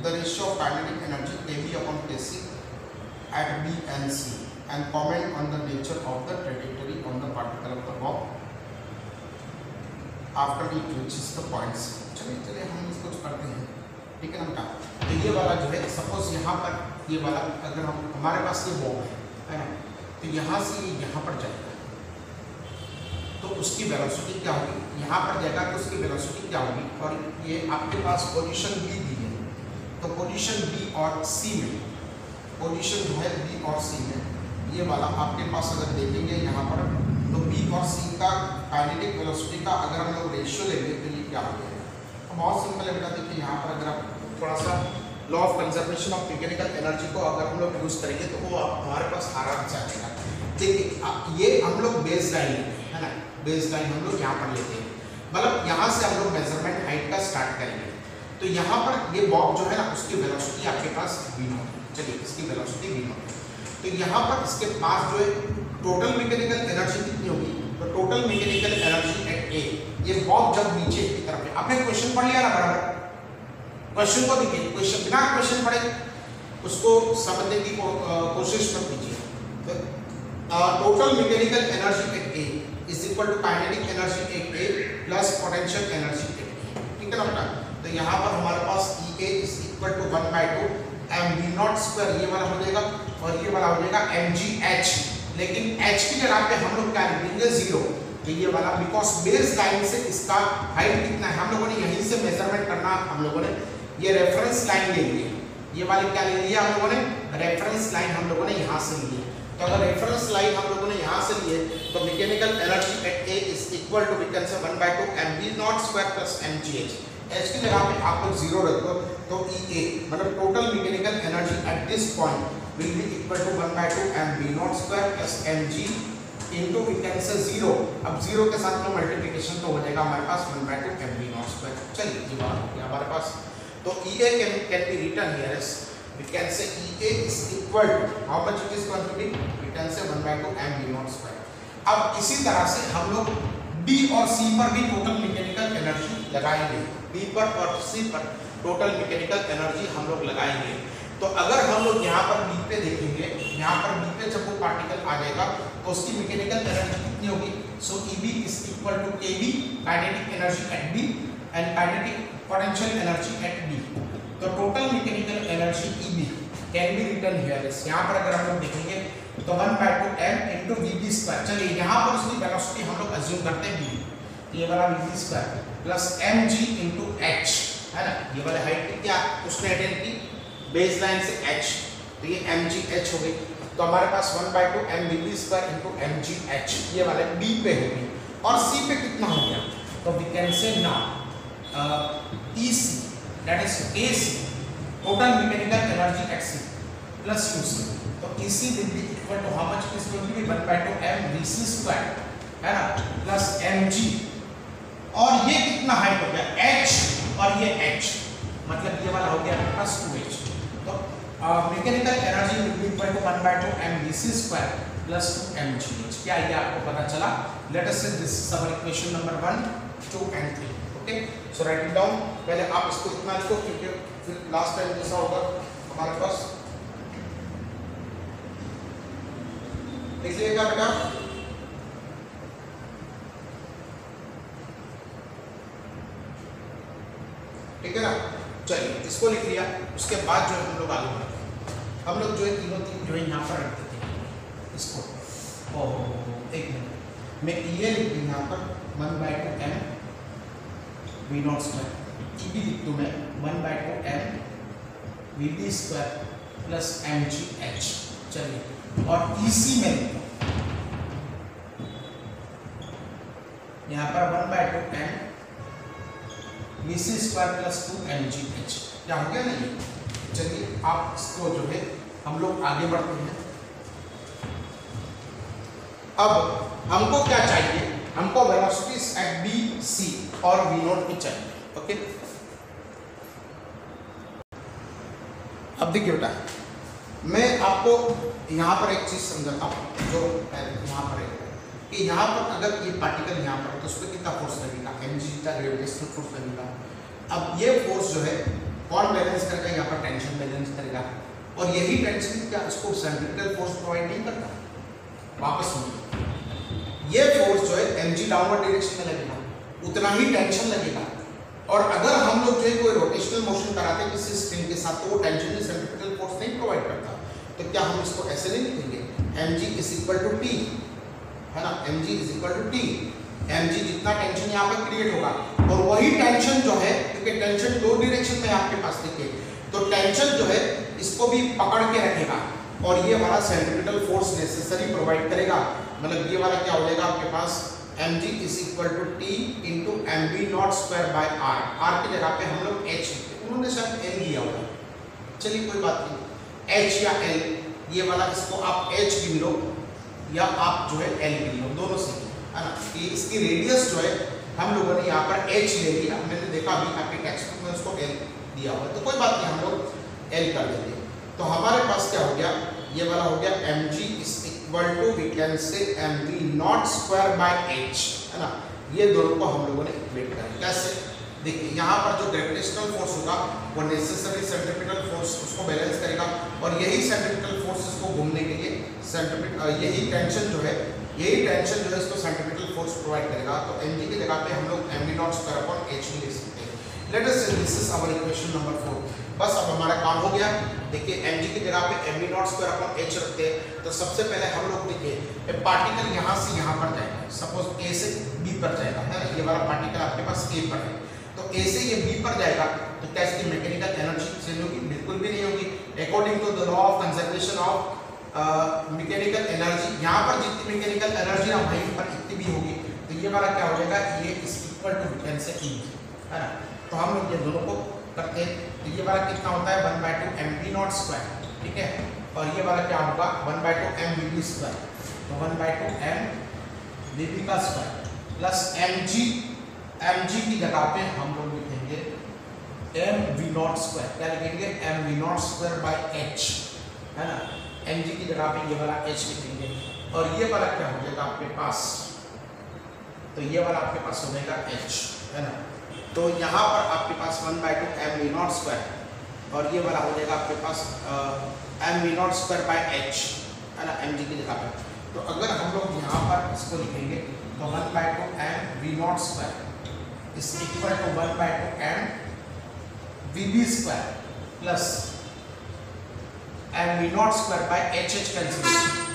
the ratio of kinetic energy KB upon KC at B and C, and comment on the nature of the trajectory on the particle of the bob after we reaches the points. चलिए हम इसको करते हैं, ठीक है ना बेटा। तो ये वाला जो है सपोज यहाँ पर ये वाला अगर हम हमारे पास ये बॉब है ना, तो यहाँ से यहाँ पर जाएगा तो उसकी वेलोसिटी क्या होगी, यहाँ पर जाएगा तो उसकी वेलोसिटी क्या होगी, और ये आपके पास पोजीशन बी दी है, तो पोजीशन बी और सी में, पोजीशन जो है बी और सी में ये वाला आपके पास अगर देखेंगे यहाँ पर, तो बी और सी का काइनेटिक वेलोसिटी का अगर हम लोग रेशियो लेंगे तो ये क्या हो जाएगा। तो बहुत सिंपल है बेटा, देखिए यहाँ पर अगर आप थोड़ा सा law of conservation of mechanical energy को अगर हम लोग यूज करेंगे तो वो हमारे पास आराम से आ जाएगा। देखिए ये हम लोग बेस लाइन लेते हैं, है ना, बेस लाइन हम लोग यहाँ पर लेते हैं, मतलब यहाँ से हम लोग मेजरमेंट हाइट का स्टार्ट करेंगे। तो यहाँ पर ये बॉब जो है ना उसकी वेलोसिटी आपके पास v नॉट है, चलिए इसकी वेलोसिटी v नॉट है। तो यहाँ पर इसके पास जो है टोटल मैकेनिकल एनर्जी कितनी होगी, तो टोटल मैकेनिकल एनर्जी एट ए, ये बॉब जब नीचे की तरफ है, आपने क्वेश्चन पढ़ लिया ना बराबर, क्वेश्चन को देखिए, क्वेश्चन बिना क्वेश्चन पढ़े उसको समझने की कोशिश मत कीजिए। तो total mechanical energy at A is equal to kinetic energy at A plus potential energy at A, ठीक है ना बेटा। तो यहाँ पर हमारे पास E A is equal to 1/2 M we naught square, ये वाला हो जाएगा, और ये वाला हो जाएगा एम जी एच, लेकिन h की जगह पे हम लोग क्या लिखेंगे 0, तो ये वाला बिकॉज बेस लाइन से इसका हाइट कितना है हम लोगों ने यहीं से मेजरमेंट करना, हम लोगों ने ये रेफरेंस लाइन ले ली, ये वाली क्या ले लिया हम लोगों ने, रेफरेंस लाइन हम लोगों ने यहाँ से ली। तो अगर रेफरेंस लाइन हम लोगों ने यहाँ से लिए तो mechanical energy at A is equal to we can say 1/2 M we naught square plus m ji h, h की जगह पे आप लोग 0 रख दो, तो ई ए मतलब total mechanical energy at this point will be equal to 1/2 mv naught square plus mg into we can say 0, अब 0 के साथ में मल्टीप्लिकेशन तो हो जाएगा हमारे पास 1/2 mv naught square। चलिए ये बात हो गया हमारे पास। तो EA can be written here as we can say EA is equal to how much it is going to be, we can say 1/2 mv naught square। अब इसी तरह से हम लोग B और C पर भी टोटल मैकेनिकल एनर्जी लगाएंगे, B पर और C पर टोटल मैकेनिकल एनर्जी हम लोग लगाएंगे। तो अगर हम लोग यहाँ पर बी पे देखेंगे, यहाँ पर बी पे जब वो पार्टिकल आ जाएगा तो उसकी मैकेनिकल एनर्जी कितनी होगी, so EB is equal to KB kinetic energy at B and kinetic potential energy at B। तो total mechanical energy EB can be written here is, यहाँ पर अगर हम लोग देखेंगे तो 1/2 m into VB स्क्वायर, चलिए यहाँ पर उसकी वेलोसिटी हम लोग अज्यूम करते हैं VB, ये वाला VB square plus mg into h, है ना, ये वाला हाइट क्या उसने अटेन की बेस लाइन से h, तो ये mgh हो गई। तो हमारे पास 1/2 mv² इंटू mgh ये वाले बी पे होगी। और सी पे कितना हो गया, तो we can say now EC that is AC total mechanical energy at C plus UC. तो EC will be equal to how much, is going to be 1/2 mvc² है ना प्लस mg। और ये कितना हाइट हो गया h, और ये h मतलब ये वाला हो गया आपके पास 2h। तो mechanical energy will be equal to 1/2 mvc² plus 2 mgh। क्या ये आपको पता चला? Let us say this is our equation number 1, 2 and 3। Okay, so write it down. पहले आप इसको इतना लिखो क्योंकि फिर लास्ट टाइम जैसा होगा हमारे पास। लिखिएगा बेटा, ठीक है ना? चलिए इसको लिख लिया। उसके बाद जो है हम लोग आगे बढ़ते हैं। हम लोग जो है तीनों जो है यहाँ पर रख देते हैं इसको। एक मिनट, मैं ये लिख दूँ यहाँ पर 1/2 m v0², भी लिख दूँ मैं 1/2 m vb² प्लस mgh। चलिए, और इसी में लिख दो यहाँ पर 1/2 m vc² प्लस 2 mgh। क्या हो गया नहीं? चलिए आप इसको जो है हम लोग आगे बढ़ते हैं। अब हमको क्या चाहिए? हमको वेलोसिटीज एट बी, सी और v0 भी चाहिए। ओके, अब देखिए बेटा, मैं आपको यहाँ पर एक चीज समझाता हूँ जो यहाँ पर है कि यहाँ पर अगर ये पार्टिकल यहाँ पर तो उस पर कितना फोर्स लगेगा, mg का ग्रेविटेशनल फोर्स लगेगा। अब ये फोर्स जो है कौन बैलेंस करेगा? यहाँ पर टेंशन बैलेंस करेगा, और यही टेंशन क्या इसको सेंट्रिपिटल फोर्स प्रोवाइड नहीं करता? वापस सुनिए, ये फोर्स जो है mg डाउनवर्ड डायरेक्शन में लगेगा, उतना ही टेंशन लगेगा। और अगर हम लोग जो है कोई रोटेशनल मोशन कराते हैं किसी स्ट्रिंग के साथ, तो वो टेंशन सेंट्रिपिटल फोर्स नहीं प्रोवाइड करता। तो क्या हम इसको ऐसे नहीं लिखेंगे? mg is equal to t, है ना? mg is equal to t। mg जितना टेंशन यहाँ पे क्रिएट होगा, और वही टेंशन जो है, क्योंकि टेंशन दो डायरेक्शन में आपके पास दिखे, तो टेंशन जो है इसको भी पकड़ के रखेगा, और ये वाला सेंट्रिपिटल फोर्स नेसेसरी प्रोवाइड करेगा। मतलब ये वाला क्या हो जाएगा आपके पास? mg is equal to t into mv0² by r। r की जगह पे हम लोग h लिखते, उन्होंने शायद l दिया होगा, चलिए कोई बात नहीं, h या l, ये वाला इसको आप h गिन लो या आप जो है l गिन लो, दोनों से, है ना? कि इसकी रेडियस जो है हम लोगों ने यहाँ पर h ले लिया, मैंने देखा अभी आपके टेक्स्ट बुक में उसको l दिया हुआ है, तो कोई बात नहीं, हम लोग l कर लेंगे। तो हमारे पास क्या हो गया? ये वाला हो गया mg is equal to we can say mv0² bye h, है ना? ये दोनों को हम लोगों ने इक्वेट करा। कैसे? देखिए यहाँ पर जो ग्रेविटेशनल फोर्स होगा वो नेसेसरी सेंट्रिपिटल फोर्स उसको बैलेंस करेगा, और यही सेंट्रिपिटल फोर्स इसको घूमने के लिए यही टेंशन जो है इसको सेंट्रिपिटल फोर्स प्रोवाइड करेगा। तो mg की जगह पे हम लोग mv0²/h ले सकते हैं। Let us say this is our equation number 4। बस अब हमारा काम हो गया। देखिए mg की जगह पे mv0²/h रखते हैं। तो सबसे पहले हम लोग देखिए पार्टिकल यहाँ से यहाँ पर जाएगा, सपोज a से b पर जाएगा, है ना? ये वाला पार्टिकल आपके पास a पर है, तो a से ये b पर जाएगा, तो क्या इसकी मैकेनिकल एनर्जी चेंज होगी? बिल्कुल भी नहीं होगी। According to the law of conservation of mechanical energy, यहाँ पर जितनी मैकेनिकल एनर्जी ना वहीं पर इतनी भी होगी। तो ये वाला क्या हो जाएगा? ये is equal to can say E, है ना? तो हम लोग ये दोनों को करते हैं। तो ये वाला कितना होता है? 1/2 mv0², ठीक है? और ये वाला क्या होगा? 1/2 mvb²। तो 1/2 mvb² प्लस mg की जगह पे हम लोग लिखेंगे mv0²। क्या लिखेंगे? mv0²/h, है ना? mg की जगह पे ये वाला h लिखेंगे, और ये वाला क्या हो जाएगा आपके पास? तो ये वाला आपके पास हो जाएगा h, है ना? तो यहाँ पर आपके पास 1/2 mv0², और ये वाला हो जाएगा आपके पास mv0²/h, है ना? mg की जगह पे। तो अगर हम लोग यहाँ पर इसको लिखेंगे तो 1/2 mv0² is equal to 1/2 mvb² plus mv0²/h cancel,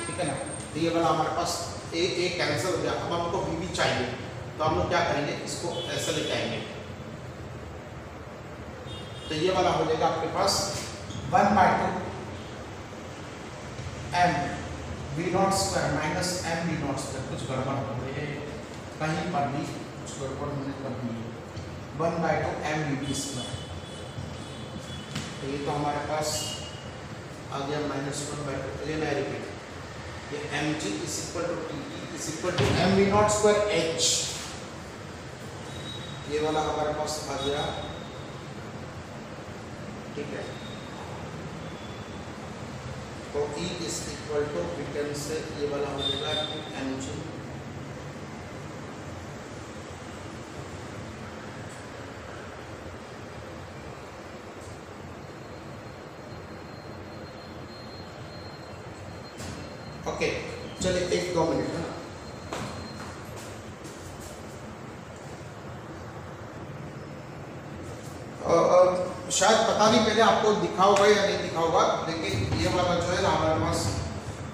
ठीक है ना? तो ये वाला हमारे पास a कैंसिल हो गया। अब हमको vb चाहिए, तो हम लोग क्या करेंगे? इसको ऐसे लेके आएंगे, तो ये वाला हो जाएगा आपके पास 1/2 M we naught square minus m we naught square, कुछ गड़बड़ हो रही है कहीं पर भी, कुछ गड़बड़ मैंने कर दी है। 1/2 एम वी बी स्क्वायर, तो ये तो हमारे पास आ गया -1/2। अगेन आई रिपीट, ये m g is equal to t t is equal to m we naught square h, ये वाला हमारे पास आ गया, ठीक है। तो E is equal to we can say ये वाला हो जाएगा एम जी ओके। चलिए 1-2 मिनट है ना, शायद पता नहीं पहले आपको दिखा होगा या नहीं दिखा होगा, लेकिन ये वाला जो है ना हमारे पास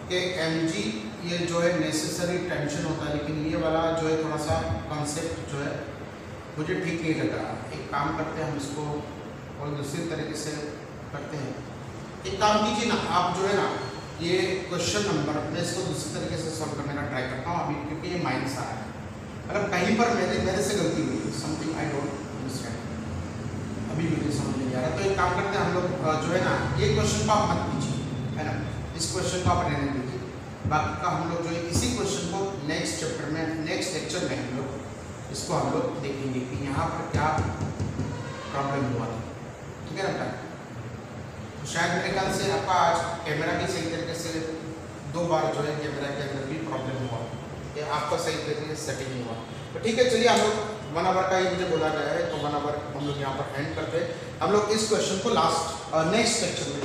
के mg ये जो है नेसेसरी टेंशन होता है, लेकिन ये वाला जो है थोड़ा सा कॉन्सेप्ट जो है मुझे ठीक नहीं लग रहा। एक काम करते हैं हम इसको और दूसरी तरीके से करते हैं। एक काम कीजिए ना आप, जो है ना ये क्वेश्चन नंबर मैं इसको दूसरी तरीके से सॉल्व करने का ट्राई करता हूँ अभी, क्योंकि ये माइनस आ रहा है, मतलब कहीं पर मेरे से गलती हुई है, समथिंग आई डोंट अंडरस्टैंड, अभी मुझे समझ नहीं आ रहा। तो एक काम करते हैं हम लोग जो है ना, ये क्वेश्चन को आप मत कीजिए, है ना, इस क्वेश्चन को आप रहने दीजिए, बाकी का हम लोग जो है इसी क्वेश्चन को नेक्स्ट चैप्टर में, नेक्स्ट लेक्चर में हम लोग इसको हम लोग देखेंगे कि यहाँ पर क्या प्रॉब्लम हुआ था, ठीक है ना। तो शायद मेरे ख्याल से आपका आज कैमरा भी सही तरीके से 2 बार जो है कैमरा के अंदर भी प्रॉब्लम हुआ, या आपका सही तरीके से सेटिंग नहीं हुआ। तो ठीक है, चलिए हम लोग 1 आवर का ही मुझे बोला गया है, तो 1 आवर हम लोग यहाँ पर एंड करते हैं। हम लोग इस क्वेश्चन को लास्ट नेक्स्ट लेक्चर में